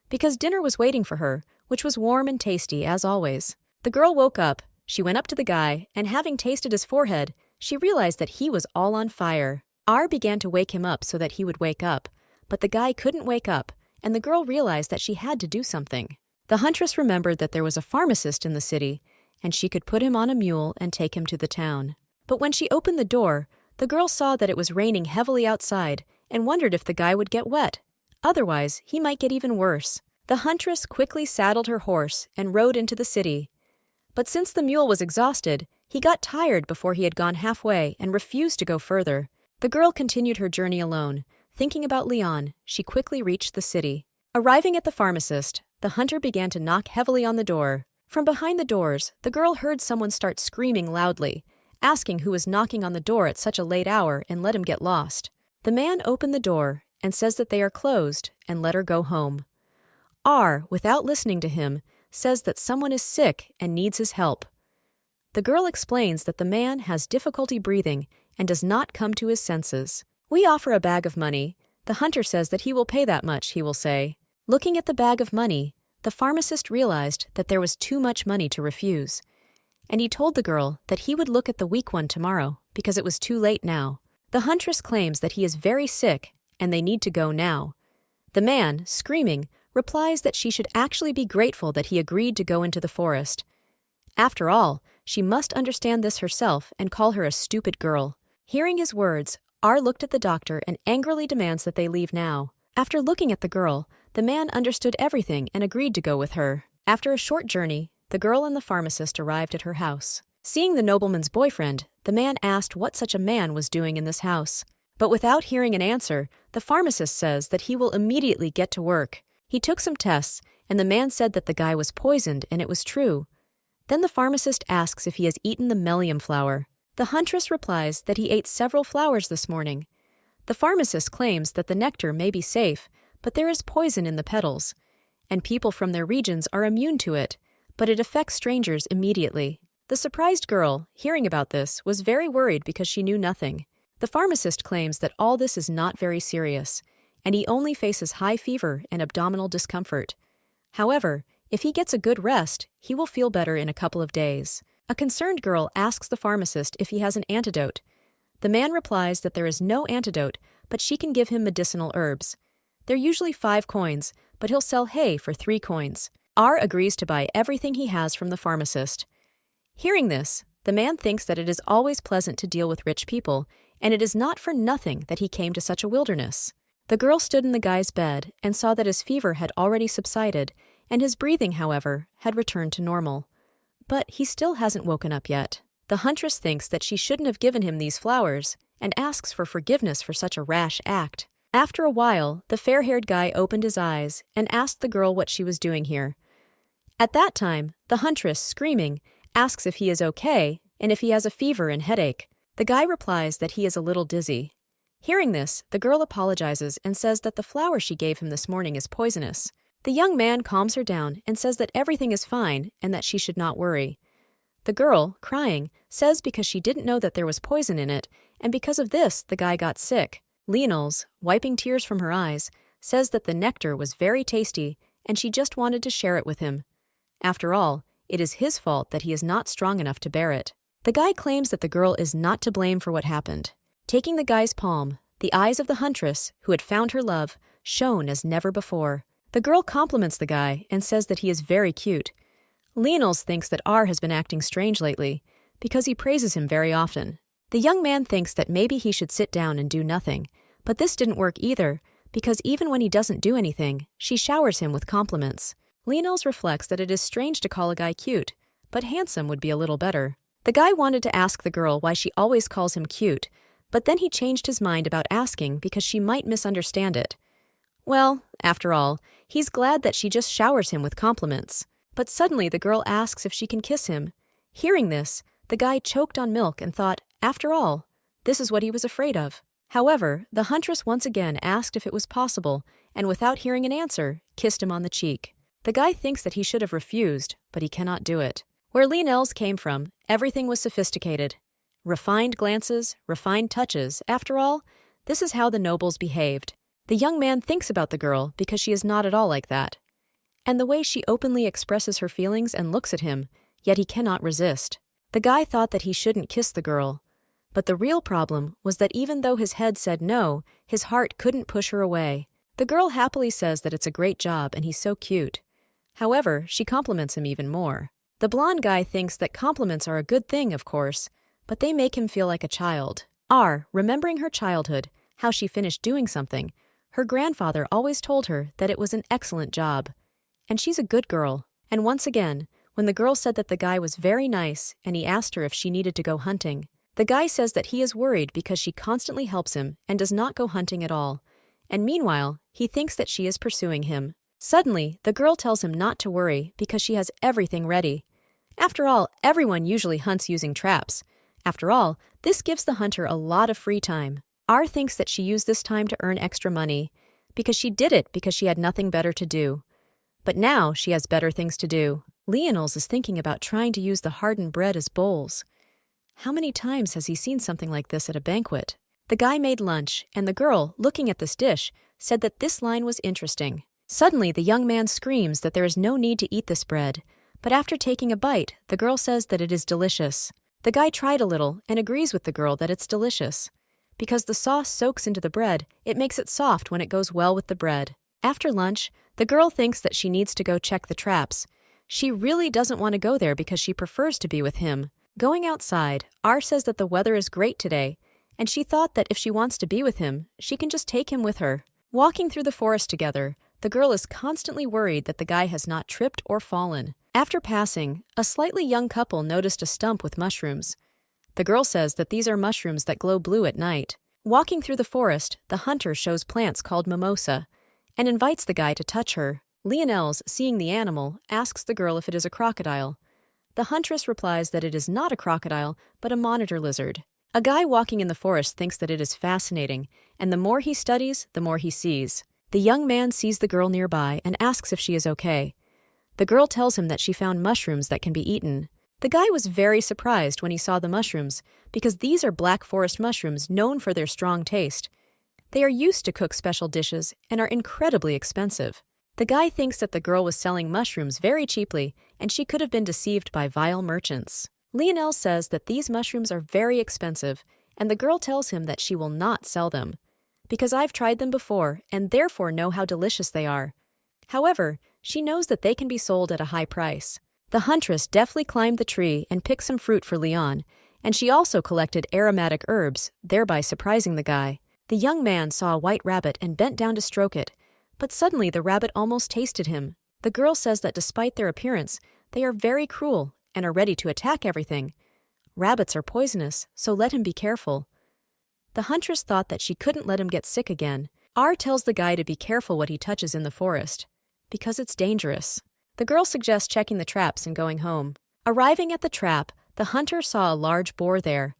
A: because dinner was waiting for her, which was warm and tasty as always. The girl woke up, she went up to the guy, and having tasted his forehead, she realized that he was all on fire. R began to wake him up so that he would wake up, but the guy couldn't wake up, and the girl realized that she had to do something. The huntress remembered that there was a pharmacist in the city, and she could put him on a mule and take him to the town. But when she opened the door, the girl saw that it was raining heavily outside and wondered if the guy would get wet. Otherwise, he might get even worse. The huntress quickly saddled her horse and rode into the city. But since the mule was exhausted, he got tired before he had gone halfway and refused to go further. The girl continued her journey alone. Thinking about Leon, she quickly reached the city. Arriving at the pharmacist, the hunter began to knock heavily on the door. From behind the doors, the girl heard someone start screaming loudly, asking who was knocking on the door at such a late hour and let him get lost. The man opened the door and says that they are closed and let her go home. R, without listening to him, says that someone is sick and needs his help. The girl explains that the man has difficulty breathing and does not come to his senses. We offer a bag of money. The hunter says that he will pay that much, he will say. Looking at the bag of money, the pharmacist realized that there was too much money to refuse, and he told the girl that he would look at the weak one tomorrow because it was too late now. The huntress claims that he is very sick and they need to go now. The man, screaming, replies that she should actually be grateful that he agreed to go into the forest. After all, she must understand this herself and call her a stupid girl. Hearing his words, R looked at the doctor and angrily demands that they leave now. After looking at the girl, the man understood everything and agreed to go with her. After a short journey, the girl and the pharmacist arrived at her house. Seeing the nobleman's boyfriend, the man asked what such a man was doing in this house. But without hearing an answer, the pharmacist says that he will immediately get to work. He took some tests, and the man said that the guy was poisoned, and it was true. Then the pharmacist asks if he has eaten the melium flower. The huntress replies that he ate several flowers this morning. The pharmacist claims that the nectar may be safe, but there is poison in the petals, and people from their regions are immune to it, but it affects strangers immediately. The surprised girl, hearing about this, was very worried because she knew nothing. The pharmacist claims that all this is not very serious, and he only faces high fever and abdominal discomfort. However, if he gets a good rest, he will feel better in a couple of days. A concerned girl asks the pharmacist if he has an antidote. The man replies that there is no antidote, but she can give him medicinal herbs. They're usually 5 coins, but he'll sell hay for 3 coins. R agrees to buy everything he has from the pharmacist. Hearing this, the man thinks that it is always pleasant to deal with rich people, and it is not for nothing that he came to such a wilderness. The girl stood in the guy's bed and saw that his fever had already subsided, and his breathing, however, had returned to normal. But he still hasn't woken up yet. The huntress thinks that she shouldn't have given him these flowers and asks for forgiveness for such a rash act. After a while, the fair-haired guy opened his eyes and asked the girl what she was doing here. At that time, the huntress, screaming, asks if he is okay and if he has a fever and headache. The guy replies that he is a little dizzy. Hearing this, the girl apologizes and says that the flower she gave him this morning is poisonous. The young man calms her down and says that everything is fine and that she should not worry. The girl, crying, says because she didn't know that there was poison in it, and because of this, the guy got sick. Leonels, wiping tears from her eyes, says that the nectar was very tasty and she just wanted to share it with him. After all, it is his fault that he is not strong enough to bear it. The guy claims that the girl is not to blame for what happened. Taking the guy's palm, the eyes of the huntress, who had found her love, shone as never before. The girl compliments the guy and says that he is very cute. Leonels thinks that R has been acting strange lately, because he praises him very often. The young man thinks that maybe he should sit down and do nothing, but this didn't work either, because even when he doesn't do anything, she showers him with compliments. Leonels reflects that it is strange to call a guy cute, but handsome would be a little better. The guy wanted to ask the girl why she always calls him cute, but then he changed his mind about asking because she might misunderstand it. Well, after all, he's glad that she just showers him with compliments. But suddenly the girl asks if she can kiss him. Hearing this, the guy choked on milk and thought, after all, this is what he was afraid of. However, the huntress once again asked if it was possible, and without hearing an answer, kissed him on the cheek. The guy thinks that he should have refused, but he cannot do it. Where Leonels came from, everything was sophisticated. Refined glances, refined touches, after all, this is how the nobles behaved. The young man thinks about the girl because she is not at all like that. And the way she openly expresses her feelings and looks at him, yet he cannot resist. The guy thought that he shouldn't kiss the girl. But the real problem was that even though his head said no, his heart couldn't push her away. The girl happily says that it's a great job and he's so cute. However, she compliments him even more. The blonde guy thinks that compliments are a good thing, of course, but they make him feel like a child. R, remembering her childhood, how she finished doing something, her grandfather always told her that it was an excellent job. And she's a good girl. And once again, when the girl said that the guy was very nice and he asked her if she needed to go hunting, the guy says that he is worried because she constantly helps him and does not go hunting at all. And meanwhile, he thinks that she is pursuing him. Suddenly, the girl tells him not to worry because she has everything ready. After all, everyone usually hunts using traps. After all, this gives the hunter a lot of free time. R thinks that she used this time to earn extra money because she did it because she had nothing better to do. But now she has better things to do. Leonels is thinking about trying to use the hardened bread as bowls. How many times has he seen something like this at a banquet? The guy made lunch, and the girl, looking at this dish, said that this line was interesting. Suddenly, the young man screams that there is no need to eat this bread, but after taking a bite, the girl says that it is delicious. The guy tried a little and agrees with the girl that it's delicious. Because the sauce soaks into the bread, it makes it soft when it goes well with the bread. After lunch, the girl thinks that she needs to go check the traps. She really doesn't want to go there because she prefers to be with him. Going outside, R says that the weather is great today, and she thought that if she wants to be with him, she can just take him with her. Walking through the forest together, the girl is constantly worried that the guy has not tripped or fallen. After passing, a slightly young couple noticed a stump with mushrooms. The girl says that these are mushrooms that glow blue at night. Walking through the forest, the hunter shows plants called mimosa and invites the guy to touch her. Leonels, seeing the animal, asks the girl if it is a crocodile. The huntress replies that it is not a crocodile, but a monitor lizard. A guy walking in the forest thinks that it is fascinating, and the more he studies, the more he sees. The young man sees the girl nearby and asks if she is okay. The girl tells him that she found mushrooms that can be eaten. The guy was very surprised when he saw the mushrooms, because these are black forest mushrooms known for their strong taste. They are used to cook special dishes and are incredibly expensive. The guy thinks that the girl was selling mushrooms very cheaply, and she could have been deceived by vile merchants. Leonel says that these mushrooms are very expensive, and the girl tells him that she will not sell them, because I've tried them before and therefore know how delicious they are. However, she knows that they can be sold at a high price. The huntress deftly climbed the tree and picked some fruit for Leon, and she also collected aromatic herbs, thereby surprising the guy. The young man saw a white rabbit and bent down to stroke it, but suddenly the rabbit almost tasted him. The girl says that despite their appearance, they are very cruel and are ready to attack everything. Rabbits are poisonous, so let him be careful. The huntress thought that she couldn't let him get sick again. R tells the guy to be careful what he touches in the forest, because it's dangerous. The girl suggests checking the traps and going home. Arriving at the trap, the hunter saw a large boar there,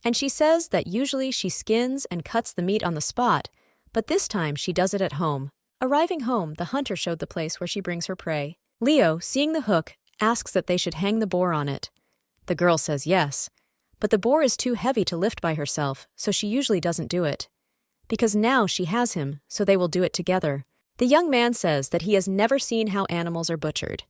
A: and she says that usually she skins and cuts the meat on the spot, but this time she does it at home. Arriving home, the hunter showed the place where she brings her prey. Leo, seeing the hook, asks that they should hang the boar on it. The girl says yes, but the boar is too heavy to lift by herself, so she usually doesn't do it. Because now she has him, so they will do it together. The young man says that he has never seen how animals are butchered,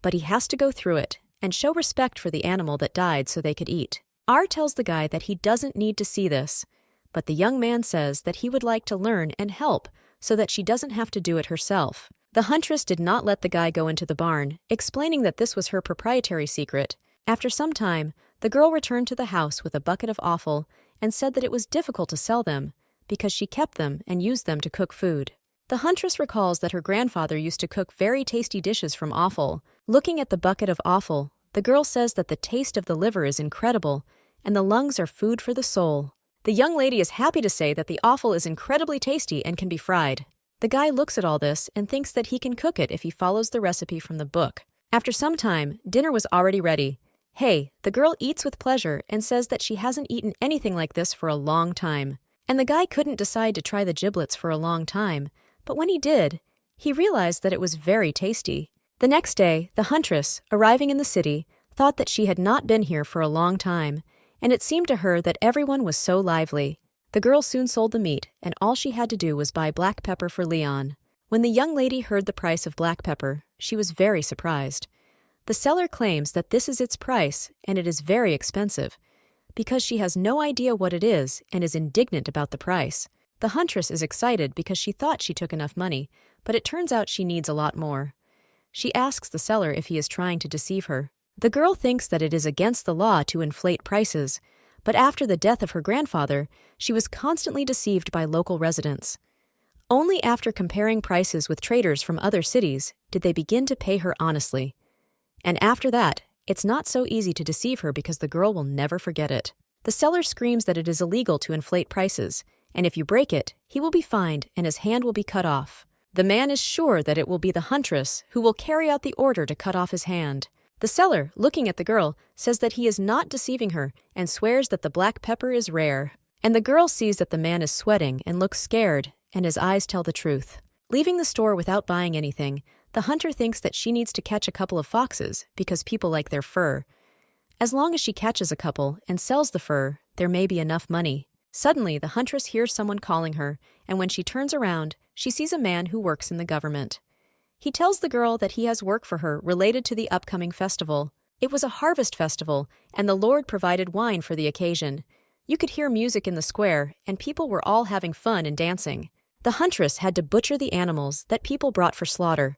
A: but he has to go through it and show respect for the animal that died so they could eat. R tells the guy that he doesn't need to see this, but the young man says that he would like to learn and help so that she doesn't have to do it herself. The huntress did not let the guy go into the barn, explaining that this was her proprietary secret. After some time, the girl returned to the house with a bucket of offal and said that it was difficult to sell them because she kept them and used them to cook food. The huntress recalls that her grandfather used to cook very tasty dishes from offal. Looking at the bucket of offal, the girl says that the taste of the liver is incredible and the lungs are food for the soul. The young lady is happy to say that the offal is incredibly tasty and can be fried. The guy looks at all this and thinks that he can cook it if he follows the recipe from the book. After some time, dinner was already ready. Hey, the girl eats with pleasure and says that she hasn't eaten anything like this for a long time. And the guy couldn't decide to try the giblets for a long time, but when he did, he realized that it was very tasty. The next day, the huntress, arriving in the city, thought that she had not been here for a long time, and it seemed to her that everyone was so lively. The girl soon sold the meat, and all she had to do was buy black pepper for Leon. When the young lady heard the price of black pepper, she was very surprised. The seller claims that this is its price, and it is very expensive, because she has no idea what it is and is indignant about the price. The huntress is excited because she thought she took enough money, but it turns out she needs a lot more. She asks the seller if he is trying to deceive her. The girl thinks that it is against the law to inflate prices, but after the death of her grandfather, she was constantly deceived by local residents. Only after comparing prices with traders from other cities did they begin to pay her honestly. And after that, it's not so easy to deceive her because the girl will never forget it. The seller screams that it is illegal to inflate prices, and if you break it, he will be fined and his hand will be cut off. The man is sure that it will be the huntress who will carry out the order to cut off his hand. The seller, looking at the girl, says that he is not deceiving her and swears that the black pepper is rare. And the girl sees that the man is sweating and looks scared, and his eyes tell the truth. Leaving the store without buying anything, the hunter thinks that she needs to catch a couple of foxes because people like their fur. As long as she catches a couple and sells the fur, there may be enough money. Suddenly, the huntress hears someone calling her, and when she turns around, she sees a man who works in the government. He tells the girl that he has work for her related to the upcoming festival. It was a harvest festival, and the Lord provided wine for the occasion. You could hear music in the square, and people were all having fun and dancing. The huntress had to butcher the animals that people brought for slaughter.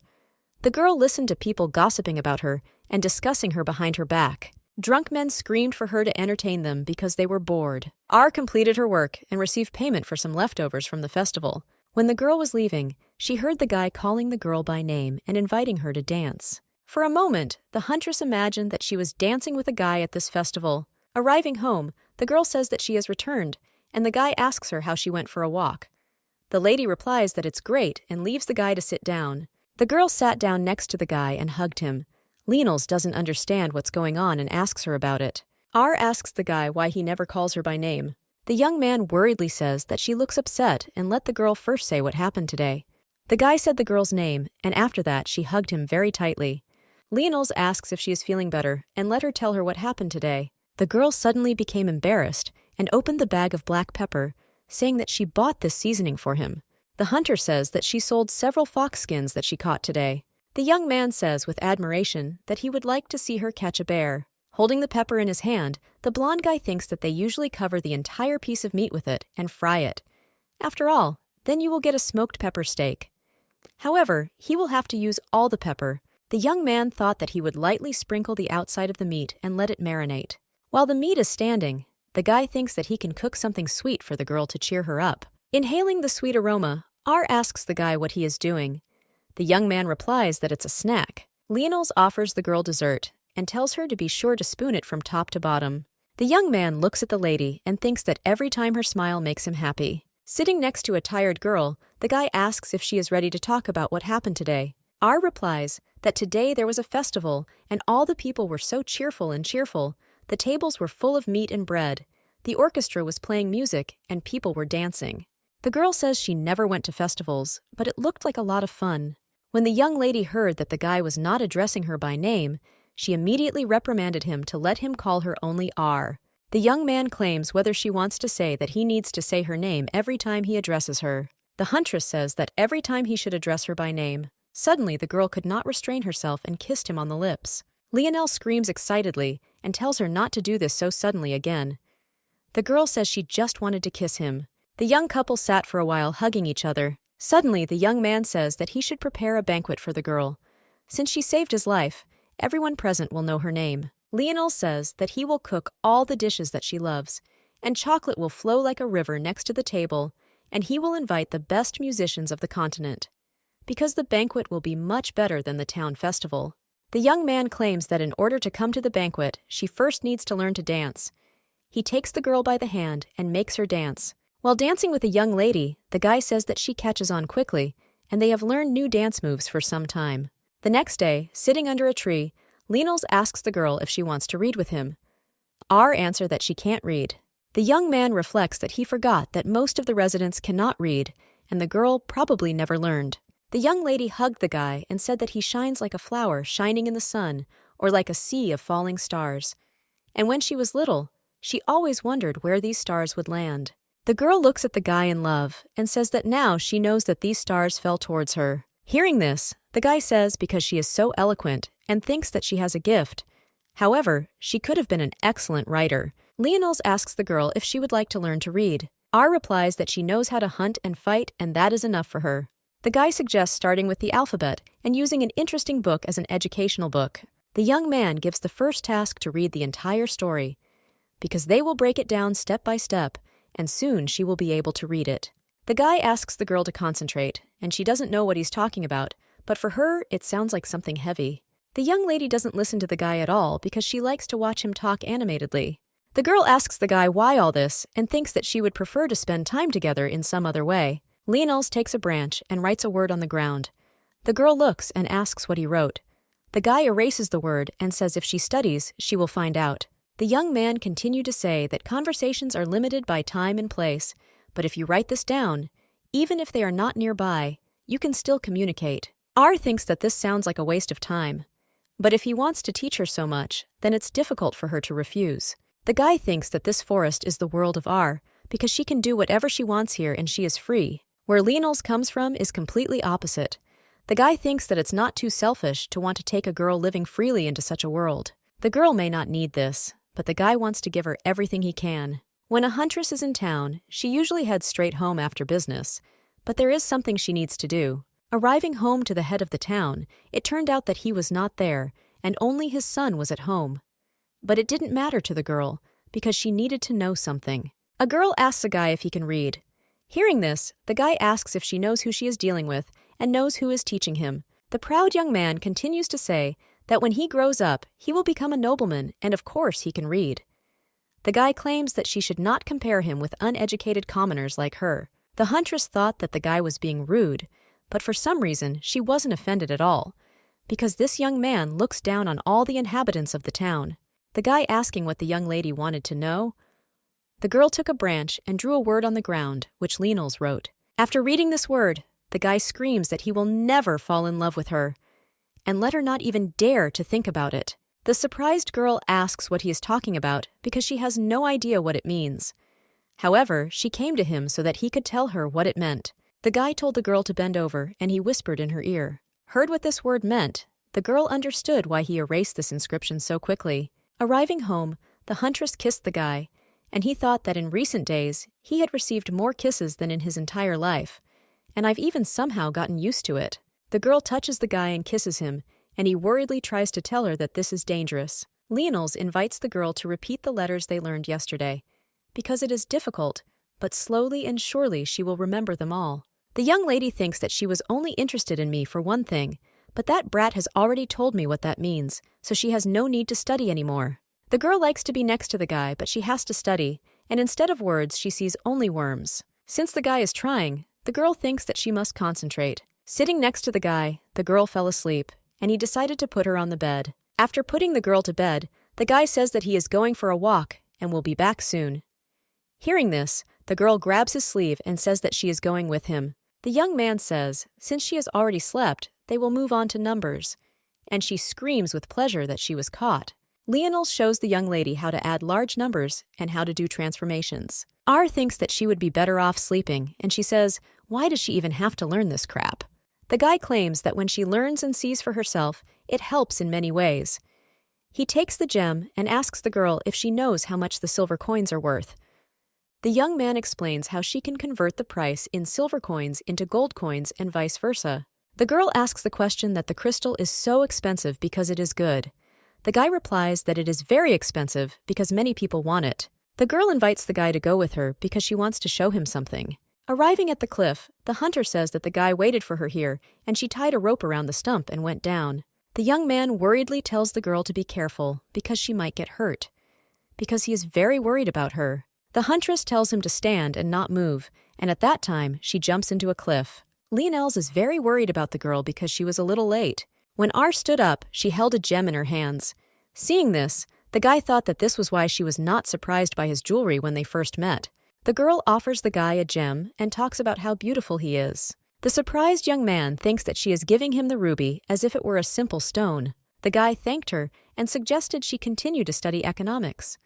A: The girl listened to people gossiping about her and discussing her behind her back. Drunk men screamed for her to entertain them because they were bored. R completed her work and received payment for some leftovers from the festival. When the girl was leaving, she heard the guy calling the girl by name and inviting her to dance. For a moment, the huntress imagined that she was dancing with a guy at this festival. Arriving home, the girl says that she has returned, and the guy asks her how she went for a walk. The lady replies that it's great and leaves the guy to sit down. The girl sat down next to the guy and hugged him. Lionels doesn't understand what's going on and asks her about it. R asks the guy why he never calls her by name. The young man worriedly says that she looks upset and let the girl first say what happened today. The guy said the girl's name, and after that she hugged him very tightly. Lionels asks if she is feeling better and let her tell her what happened today. The girl suddenly became embarrassed and opened the bag of black pepper, saying that she bought this seasoning for him. The hunter says that she sold several fox skins that she caught today. The young man says with admiration that he would like to see her catch a bear. Holding the pepper in his hand, the blonde guy thinks that they usually cover the entire piece of meat with it and fry it. After all, then you will get a smoked pepper steak. However, he will have to use all the pepper. The young man thought that he would lightly sprinkle the outside of the meat and let it marinate. While the meat is standing, the guy thinks that he can cook something sweet for the girl to cheer her up. Inhaling the sweet aroma, R asks the guy what he is doing. The young man replies that it's a snack. Lionels offers the girl dessert and tells her to be sure to spoon it from top to bottom. The young man looks at the lady and thinks that every time her smile makes him happy. Sitting next to a tired girl, the guy asks if she is ready to talk about what happened today. R replies that today there was a festival and all the people were so cheerful. The tables were full of meat and bread. The orchestra was playing music and people were dancing. The girl says she never went to festivals, but it looked like a lot of fun. When the young lady heard that the guy was not addressing her by name, she immediately reprimanded him to let him call her only R. The young man claims whether she wants to say that he needs to say her name every time he addresses her. The huntress says that every time he should address her by name. Suddenly, the girl could not restrain herself and kissed him on the lips. Lionel screams excitedly and tells her not to do this so suddenly again. The girl says she just wanted to kiss him. The young couple sat for a while hugging each other. Suddenly, the young man says that he should prepare a banquet for the girl. Since she saved his life, everyone present will know her name. Lionel says that he will cook all the dishes that she loves, and chocolate will flow like a river next to the table, and he will invite the best musicians of the continent, because the banquet will be much better than the town festival. The young man claims that in order to come to the banquet, she first needs to learn to dance. He takes the girl by the hand and makes her dance. While dancing with a young lady, the guy says that she catches on quickly, and they have learned new dance moves for some time. The next day, sitting under a tree, Lionel asks the girl if she wants to read with him. R answers that she can't read. The young man reflects that he forgot that most of the residents cannot read, and the girl probably never learned. The young lady hugged the guy and said that he shines like a flower shining in the sun, or like a sea of falling stars. And when she was little, she always wondered where these stars would land. The girl looks at the guy in love and says that now she knows that these stars fell towards her. Hearing this, the guy says because she is so eloquent and thinks that she has a gift. However, she could have been an excellent writer. Lionel asks the girl if she would like to learn to read. R replies that she knows how to hunt and fight, and that is enough for her. The guy suggests starting with the alphabet and using an interesting book as an educational book. The young man gives the first task to read the entire story, because they will break it down step by step, and soon she will be able to read it. The guy asks the girl to concentrate, and she doesn't know what he's talking about, but for her, it sounds like something heavy. The young lady doesn't listen to the guy at all because she likes to watch him talk animatedly. The girl asks the guy why all this and thinks that she would prefer to spend time together in some other way. Lionel takes a branch and writes a word on the ground. The girl looks and asks what he wrote. The guy erases the word and says if she studies, she will find out. The young man continued to say that conversations are limited by time and place, but if you write this down, even if they are not nearby, you can still communicate. R thinks that this sounds like a waste of time, but if he wants to teach her so much, then it's difficult for her to refuse. The guy thinks that this forest is the world of R, because she can do whatever she wants here and she is free. Where Lionel's comes from is completely opposite. The guy thinks that it's not too selfish to want to take a girl living freely into such a world. The girl may not need this, but the guy wants to give her everything he can. When a huntress is in town, she usually heads straight home after business, but there is something she needs to do. Arriving home to the head of the town, it turned out that he was not there, and only his son was at home. But it didn't matter to the girl, because she needed to know something. A girl asks a guy if he can read. Hearing this, the guy asks if she knows who she is dealing with and knows who is teaching him. The proud young man continues to say that when he grows up, he will become a nobleman and of course he can read. The guy claims that she should not compare him with uneducated commoners like her. The huntress thought that the guy was being rude, but for some reason she wasn't offended at all, because this young man looks down on all the inhabitants of the town. The guy asking what the young lady wanted to know, the girl took a branch and drew a word on the ground, which Lionel wrote. After reading this word, the guy screams that he will never fall in love with her, and let her not even dare to think about it. The surprised girl asks what he is talking about because she has no idea what it means. However, she came to him so that he could tell her what it meant. The guy told the girl to bend over, and he whispered in her ear. Heard what this word meant, the girl understood why he erased this inscription so quickly. Arriving home, the huntress kissed the guy, and he thought that in recent days, he had received more kisses than in his entire life, and I've even somehow gotten used to it. The girl touches the guy and kisses him, and he worriedly tries to tell her that this is dangerous. Lionel invites the girl to repeat the letters they learned yesterday, because it is difficult, but slowly and surely she will remember them all. The young lady thinks that she was only interested in me for one thing, but that brat has already told me what that means, so she has no need to study anymore. The girl likes to be next to the guy, but she has to study, and instead of words, she sees only worms. Since the guy is trying, the girl thinks that she must concentrate. Sitting next to the guy, the girl fell asleep, and he decided to put her on the bed. After putting the girl to bed, the guy says that he is going for a walk and will be back soon. Hearing this, the girl grabs his sleeve and says that she is going with him. The young man says, since she has already slept, they will move on to numbers. And she screams with pleasure that she was caught. Lionel shows the young lady how to add large numbers and how to do transformations. R thinks that she would be better off sleeping, and she says, why does she even have to learn this crap? The guy claims that when she learns and sees for herself, it helps in many ways. He takes the gem and asks the girl if she knows how much the silver coins are worth. The young man explains how she can convert the price in silver coins into gold coins and vice versa. The girl asks the question that the crystal is so expensive because it is good. The guy replies that it is very expensive because many people want it. The girl invites the guy to go with her because she wants to show him something. Arriving at the cliff, the hunter says that the guy waited for her here and she tied a rope around the stump and went down. The young man worriedly tells the girl to be careful because she might get hurt. Because he is very worried about her. The huntress tells him to stand and not move, and at that time, she jumps into a cliff. Lionels is very worried about the girl because she was a little late. When R stood up, she held a gem in her hands. Seeing this, the guy thought that this was why she was not surprised by his jewelry when they first met. The girl offers the guy a gem and talks about how beautiful he is. The surprised young man thinks that she is giving him the ruby as if it were a simple stone. The guy thanked her and suggested she continue to study economics.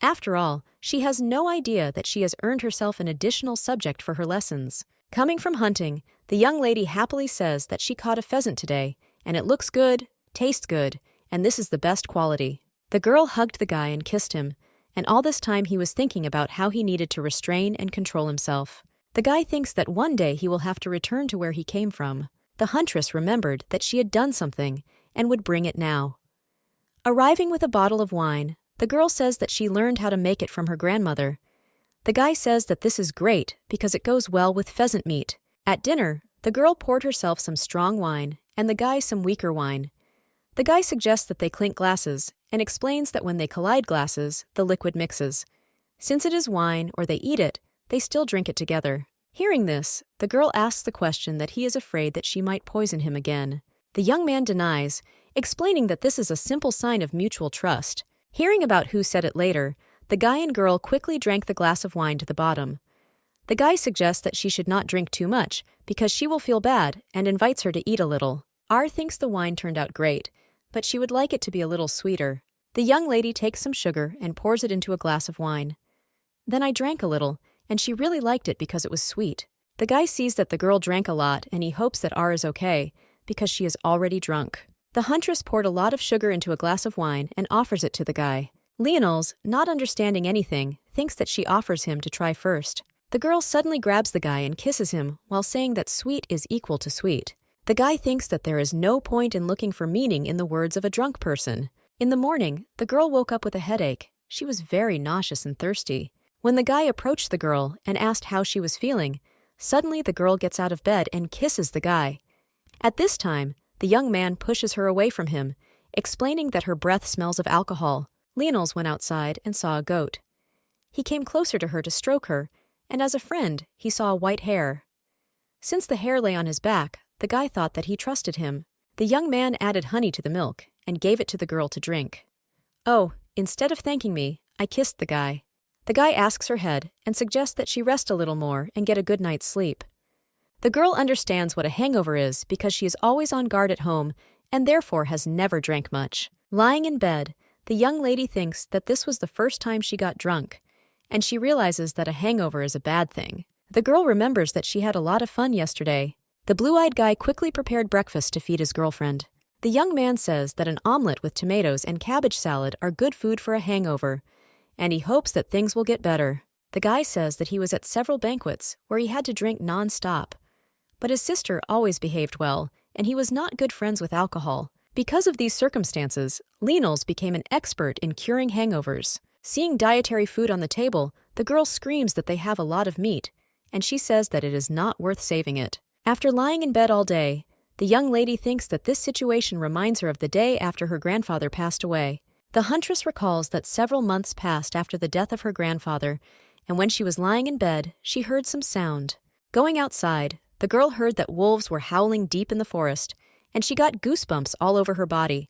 A: After all, she has no idea that she has earned herself an additional subject for her lessons. Coming from hunting, the young lady happily says that she caught a pheasant today, and it looks good, tastes good, and this is the best quality. The girl hugged the guy and kissed him, and all this time he was thinking about how he needed to restrain and control himself. The guy thinks that one day he will have to return to where he came from. The huntress remembered that she had done something and would bring it now. Arriving with a bottle of wine, the girl says that she learned how to make it from her grandmother. The guy says that this is great because it goes well with pheasant meat. At dinner, the girl poured herself some strong wine and the guy some weaker wine. The guy suggests that they clink glasses and explains that when they collide glasses, the liquid mixes. Since it is wine or they eat it, they still drink it together. Hearing this, the girl asks the question that he is afraid that she might poison him again. The young man denies, explaining that this is a simple sign of mutual trust. Hearing about who said it later, the guy and girl quickly drank the glass of wine to the bottom. The guy suggests that she should not drink too much because she will feel bad and invites her to eat a little. R thinks the wine turned out great, but she would like it to be a little sweeter. The young lady takes some sugar and pours it into a glass of wine. Then I drank a little, and she really liked it because it was sweet. The guy sees that the girl drank a lot and he hopes that R is okay because she is already drunk. The huntress poured a lot of sugar into a glass of wine and offers it to the guy. Lionels, not understanding anything, thinks that she offers him to try first. The girl suddenly grabs the guy and kisses him while saying that sweet is equal to sweet. The guy thinks that there is no point in looking for meaning in the words of a drunk person. In the morning, the girl woke up with a headache. She was very nauseous and thirsty. When the guy approached the girl and asked how she was feeling, suddenly the girl gets out of bed and kisses the guy. At this time, the young man pushes her away from him, explaining that her breath smells of alcohol. Lionels went outside and saw a goat. He came closer to her to stroke her, and as a friend, he saw a white hair. Since the hair lay on his back, the guy thought that he trusted him. The young man added honey to the milk and gave it to the girl to drink. Oh, instead of thanking me, I kissed the guy. The guy asks her head and suggests that she rest a little more and get a good night's sleep. The girl understands what a hangover is because she is always on guard at home and therefore has never drank much. Lying in bed, the young lady thinks that this was the first time she got drunk, and she realizes that a hangover is a bad thing. The girl remembers that she had a lot of fun yesterday. The blue-eyed guy quickly prepared breakfast to feed his girlfriend. The young man says that an omelet with tomatoes and cabbage salad are good food for a hangover, and he hopes that things will get better. The guy says that he was at several banquets where he had to drink non-stop. But his sister always behaved well, and he was not good friends with alcohol. Because of these circumstances, Lionels became an expert in curing hangovers. Seeing dietary food on the table, the girl screams that they have a lot of meat, and she says that it is not worth saving it. After lying in bed all day, the young lady thinks that this situation reminds her of the day after her grandfather passed away. The huntress recalls that several months passed after the death of her grandfather, and when she was lying in bed, she heard some sound. Going outside, the girl heard that wolves were howling deep in the forest, and she got goosebumps all over her body.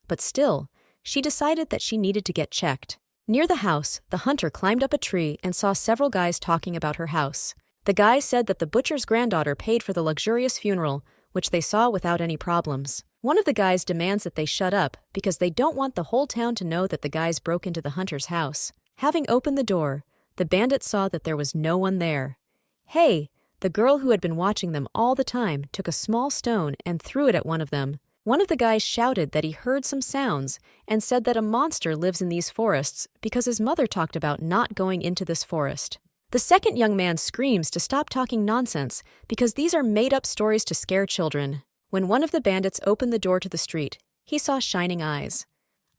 A: But still, she decided that she needed to get checked. Near the house, the hunter climbed up a tree and saw several guys talking about her house. The guys said that the butcher's granddaughter paid for the luxurious funeral, which they saw without any problems. One of the guys demands that they shut up because they don't want the whole town to know that the guys broke into the hunter's house. Having opened the door, the bandit saw that there was no one there. Hey, the girl who had been watching them all the time took a small stone and threw it at one of them. One of the guys shouted that he heard some sounds and said that a monster lives in these forests because his mother talked about not going into this forest. The second young man screams to stop talking nonsense because these are made-up stories to scare children. When one of the bandits opened the door to the street, he saw shining eyes.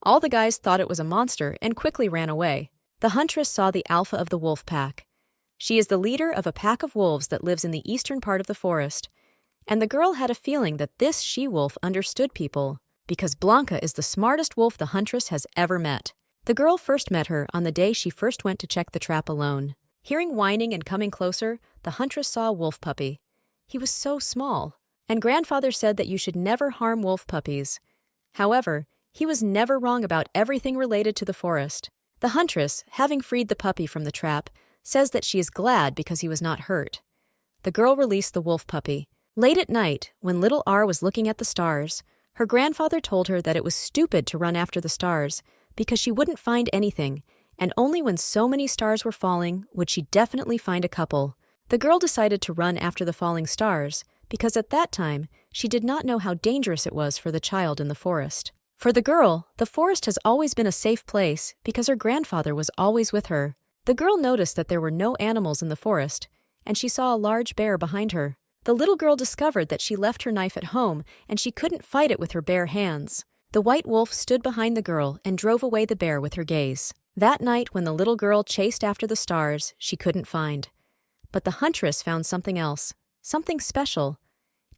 A: All the guys thought it was a monster and quickly ran away. The huntress saw the alpha of the wolf pack. She is the leader of a pack of wolves that lives in the eastern part of the forest. And the girl had a feeling that this she-wolf understood people, because Blanca is the smartest wolf the huntress has ever met. The girl first met her on the day she first went to check the trap alone. Hearing whining and coming closer, the huntress saw a wolf puppy. He was so small, and grandfather said that you should never harm wolf puppies. However, he was never wrong about everything related to the forest. The huntress, having freed the puppy from the trap, says that she is glad because he was not hurt. The girl released the wolf puppy. Late at night, when little R was looking at the stars, her grandfather told her that it was stupid to run after the stars because she wouldn't find anything, and only when so many stars were falling would she definitely find a couple. The girl decided to run after the falling stars because at that time she did not know how dangerous it was for the child in the forest. For the girl, the forest has always been a safe place because her grandfather was always with her. The girl noticed that there were no animals in the forest, and she saw a large bear behind her. The little girl discovered that she left her knife at home and she couldn't fight it with her bare hands. The white wolf stood behind the girl and drove away the bear with her gaze. That night, when the little girl chased after the stars, she couldn't find. But the huntress found something else, something special.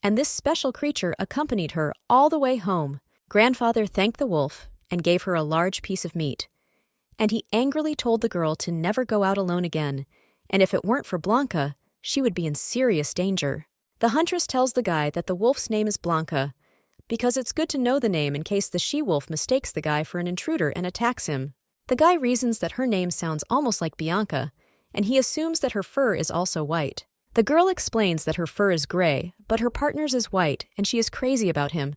A: And this special creature accompanied her all the way home. Grandfather thanked the wolf and gave her a large piece of meat. And he angrily told the girl to never go out alone again, and if it weren't for Blanca, she would be in serious danger. The huntress tells the guy that the wolf's name is Blanca, because it's good to know the name in case the she-wolf mistakes the guy for an intruder and attacks him. The guy reasons that her name sounds almost like Bianca, and he assumes that her fur is also white. The girl explains that her fur is gray, but her partner's is white, and she is crazy about him,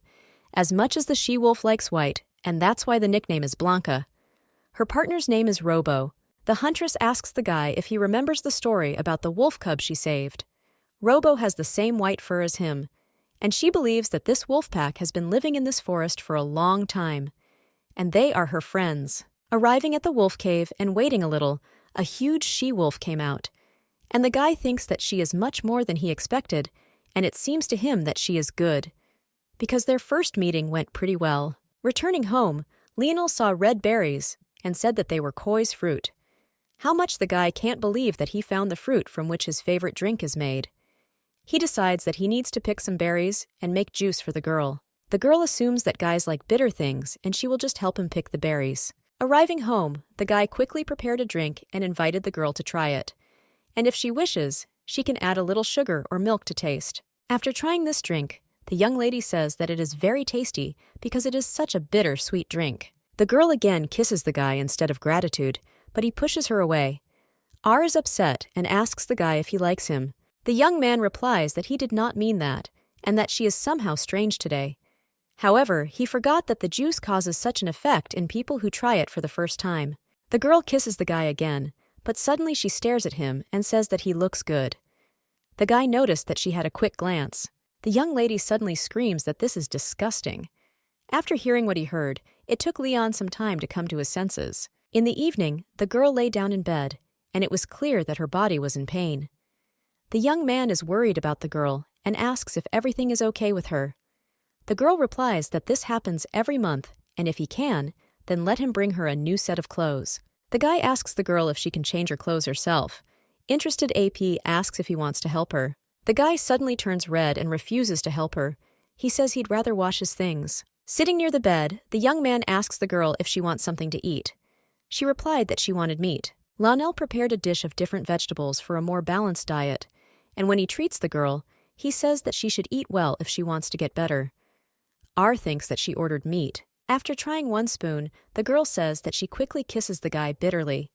A: as much as the she-wolf likes white, and that's why the nickname is Blanca. Her partner's name is Robo. The huntress asks the guy if he remembers the story about the wolf cub she saved. Robo has the same white fur as him, and she believes that this wolf pack has been living in this forest for a long time, and they are her friends. Arriving at the wolf cave and waiting a little, a huge she-wolf came out, and the guy thinks that she is much more than he expected, and it seems to him that she is good, because their first meeting went pretty well. Returning home, Lionel saw red berries and said that they were Koi's fruit. How much the guy can't believe that he found the fruit from which his favorite drink is made. He decides that he needs to pick some berries and make juice for the girl. The girl assumes that guys like bitter things and she will just help him pick the berries. Arriving home, the guy quickly prepared a drink and invited the girl to try it. And if she wishes, she can add a little sugar or milk to taste. After trying this drink, the young lady says that it is very tasty because it is such a bitter, sweet drink. The girl again kisses the guy instead of gratitude, but he pushes her away. R is upset and asks the guy if he likes him. The young man replies that he did not mean that, and that she is somehow strange today. However, he forgot that the juice causes such an effect in people who try it for the first time. The girl kisses the guy again, but suddenly she stares at him and says that he looks good. The guy noticed that she had a quick glance. The young lady suddenly screams that this is disgusting. After hearing what he heard, it took Leon some time to come to his senses. In the evening, the girl lay down in bed, and it was clear that her body was in pain. The young man is worried about the girl and asks if everything is okay with her. The girl replies that this happens every month, and if he can, then let him bring her a new set of clothes. The guy asks the girl if she can change her clothes herself. Interested AP asks if he wants to help her. The guy suddenly turns red and refuses to help her. He says he'd rather wash his things. Sitting near the bed, the young man asks the girl if she wants something to eat. She replied that she wanted meat. Lionel prepared a dish of different vegetables for a more balanced diet, and when he treats the girl, he says that she should eat well if she wants to get better. R thinks that she ordered meat, After trying one spoon, the girl says that she quickly kisses the guy bitterly.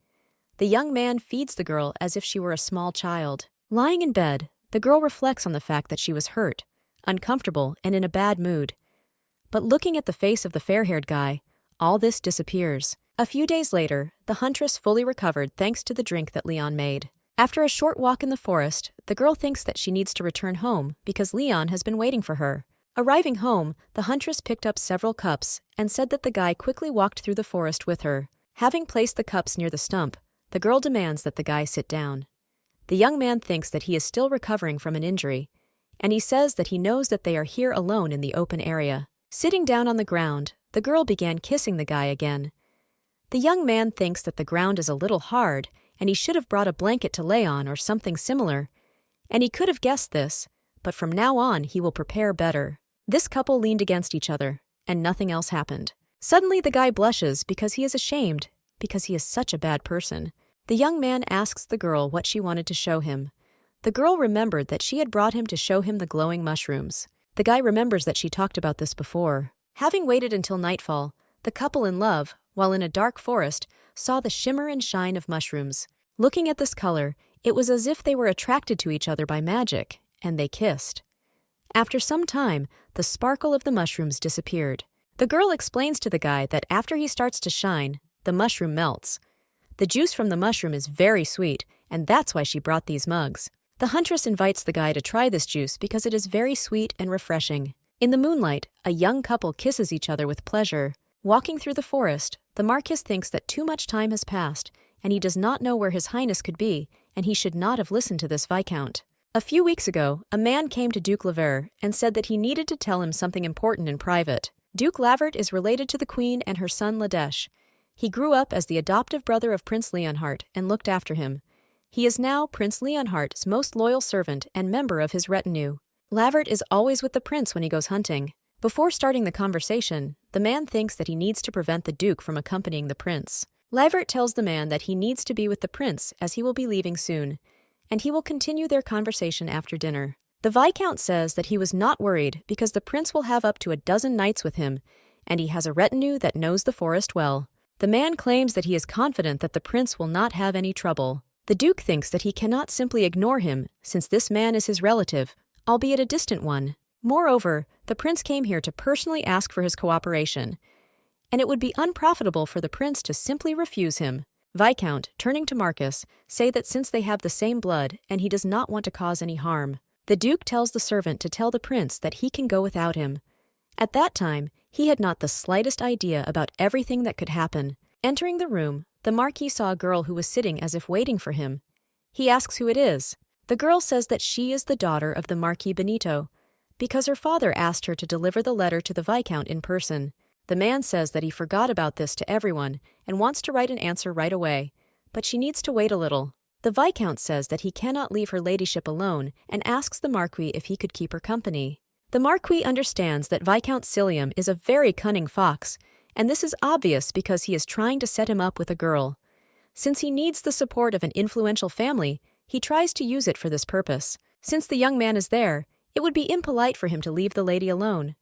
A: The young man feeds the girl as if she were a small child. Lying in bed, the girl reflects on the fact that she was hurt, uncomfortable, and in a bad mood. But looking at the face of the fair-haired guy, all this disappears. A few days later, the huntress fully recovered thanks to the drink that Leon made. After a short walk in the forest, the girl thinks that she needs to return home because Leon has been waiting for her. Arriving home, the huntress picked up several cups and said that the guy quickly walked through the forest with her. Having placed the cups near the stump, the girl demands that the guy sit down. The young man thinks that he is still recovering from an injury, and he says that he knows that they are here alone in the open area. Sitting down on the ground, the girl began kissing the guy again. The young man thinks that the ground is a little hard, and he should have brought a blanket to lay on or something similar. And he could have guessed this, but from now on he will prepare better. This couple leaned against each other, and nothing else happened. Suddenly the guy blushes because he is ashamed, because he is such a bad person. The young man asks the girl what she wanted to show him. The girl remembered that she had brought him to show him the glowing mushrooms. The guy remembers that she talked about this before. Having waited until nightfall, the couple in love, while in a dark forest, saw the shimmer and shine of mushrooms. Looking at this color, it was as if they were attracted to each other by magic, and they kissed. After some time, the sparkle of the mushrooms disappeared. The girl explains to the guy that after he starts to shine, the mushroom melts. The juice from the mushroom is very sweet, and that's why she brought these mugs. The huntress invites the guy to try this juice because it is very sweet and refreshing. In the moonlight, a young couple kisses each other with pleasure. Walking through the forest, the Marquis thinks that too much time has passed, and he does not know where His Highness could be, and he should not have listened to this Viscount. A few weeks ago, a man came to Duke Lavert and said that he needed to tell him something important in private. Duke Lavert is related to the Queen and her son Ladesh. He grew up as the adoptive brother of Prince Leonhart and looked after him. He is now Prince Leonhart's most loyal servant and member of his retinue. Lavert is always with the prince when he goes hunting. Before starting the conversation, the man thinks that he needs to prevent the Duke from accompanying the prince. Lavert tells the man that he needs to be with the prince as he will be leaving soon, and he will continue their conversation after dinner. The Viscount says that he was not worried because the prince will have up to a dozen knights with him, and he has a retinue that knows the forest well. The man claims that he is confident that the prince will not have any trouble. The Duke thinks that he cannot simply ignore him, since this man is his relative, albeit a distant one. Moreover, the prince came here to personally ask for his cooperation, and it would be unprofitable for the prince to simply refuse him. Viscount, turning to Marcus, say that since they have the same blood and he does not want to cause any harm. The Duke tells the servant to tell the prince that he can go without him. At that time, he had not the slightest idea about everything that could happen. Entering the room, the Marquis saw a girl who was sitting as if waiting for him. He asks who it is. The girl says that she is the daughter of the Marquis Benito, because her father asked her to deliver the letter to the Viscount in person. The man says that he forgot about this to everyone and wants to write an answer right away, but she needs to wait a little. The Viscount says that he cannot leave her ladyship alone and asks the Marquis if he could keep her company. The Marquis understands that Viscount Cilium is a very cunning fox, and this is obvious because he is trying to set him up with a girl. Since he needs the support of an influential family, he tries to use it for this purpose. Since the young man is there, it would be impolite for him to leave the lady alone.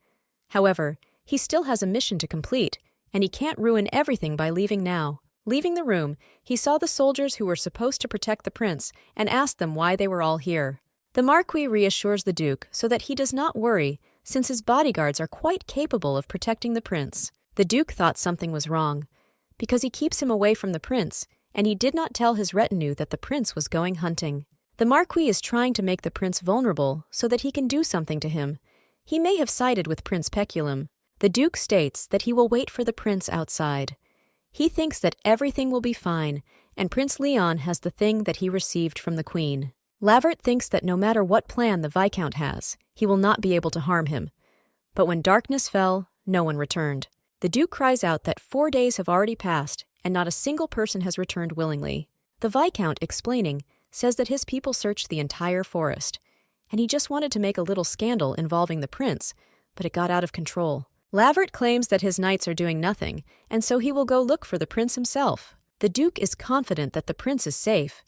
A: However, he still has a mission to complete, and he can't ruin everything by leaving now. Leaving the room, he saw the soldiers who were supposed to protect the prince and asked them why they were all here. The Marquis reassures the Duke so that he does not worry, since his bodyguards are quite capable of protecting the prince. The Duke thought something was wrong, because he keeps him away from the prince, and he did not tell his retinue that the prince was going hunting. The Marquis is trying to make the prince vulnerable so that he can do something to him. He may have sided with Prince Peculum. The Duke states that he will wait for the prince outside. He thinks that everything will be fine, and Prince Leon has the thing that he received from the Queen. Lavert thinks that no matter what plan the Viscount has, he will not be able to harm him. But when darkness fell, no one returned. The Duke cries out that 4 days have already passed, and not a single person has returned willingly. The Viscount, explaining, says that his people searched the entire forest, and he just wanted to make a little scandal involving the prince, but it got out of control. Lavert claims that his knights are doing nothing, and so he will go look for the prince himself. The Duke is confident that the prince is safe,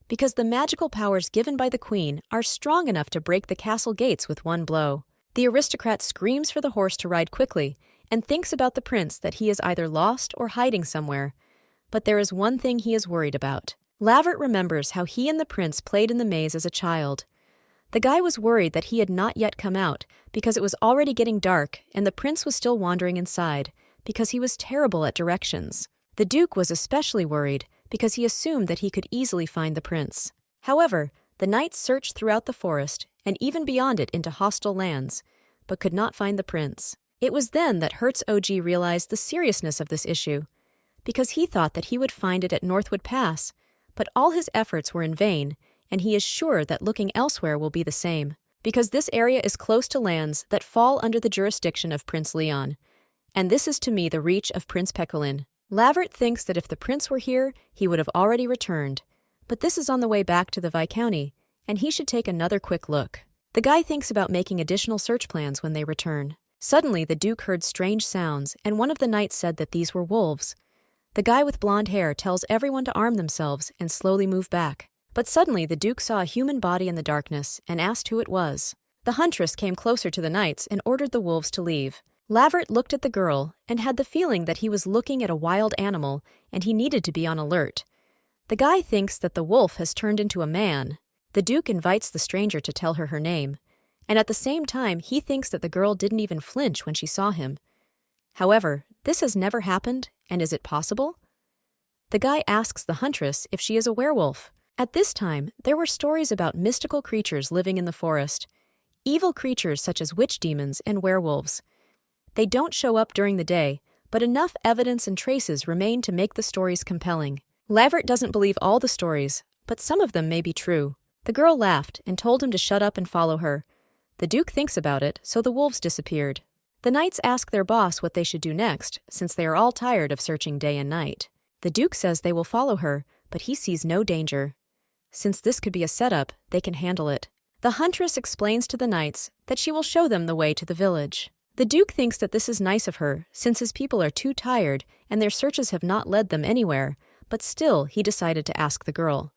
A: because the magical powers given by the Queen are strong enough to break the castle gates with one blow. The aristocrat screams for the horse to ride quickly, and thinks about the prince that he is either lost or hiding somewhere. But there is one thing he is worried about. Lavert remembers how he and the prince played in the maze as a child. The guy was worried that he had not yet come out because it was already getting dark and the prince was still wandering inside because he was terrible at directions. The Duke was especially worried because he assumed that he could easily find the prince. However, the knights searched throughout the forest and even beyond it into hostile lands, but could not find the prince. It was then that Hertz OG realized the seriousness of this issue, because he thought that he would find it at Northwood Pass, but all his efforts were in vain, and he is sure that looking elsewhere will be the same, because this area is close to lands that fall under the jurisdiction of Prince Leon, and this is to me the reach of Prince Pekolin. Lavert thinks that if the prince were here, he would have already returned, but this is on the way back to the Viscounty, and he should take another quick look. The guy thinks about making additional search plans when they return. Suddenly, the Duke heard strange sounds, and one of the knights said that these were wolves. The guy with blonde hair tells everyone to arm themselves and slowly move back. But suddenly, the Duke saw a human body in the darkness and asked who it was. The huntress came closer to the knights and ordered the wolves to leave. Lavert looked at the girl and had the feeling that he was looking at a wild animal and he needed to be on alert. The guy thinks that the wolf has turned into a man. The Duke invites the stranger to tell her name, and at the same time he thinks that the girl didn't even flinch when she saw him. However, this has never happened, and is it possible? The guy asks the huntress if she is a werewolf. At this time, there were stories about mystical creatures living in the forest, evil creatures such as witch demons and werewolves. They don't show up during the day, but enough evidence and traces remain to make the stories compelling. Lavert doesn't believe all the stories, but some of them may be true. The girl laughed and told him to shut up and follow her. The Duke thinks about it, so the wolves disappeared. The knights ask their boss what they should do next, since they are all tired of searching day and night. The Duke says they will follow her, but he sees no danger. Since this could be a setup, they can handle it. The huntress explains to the knights that she will show them the way to the village. The Duke thinks that this is nice of her, since his people are too tired and their searches have not led them anywhere, but still he decided to ask the girl.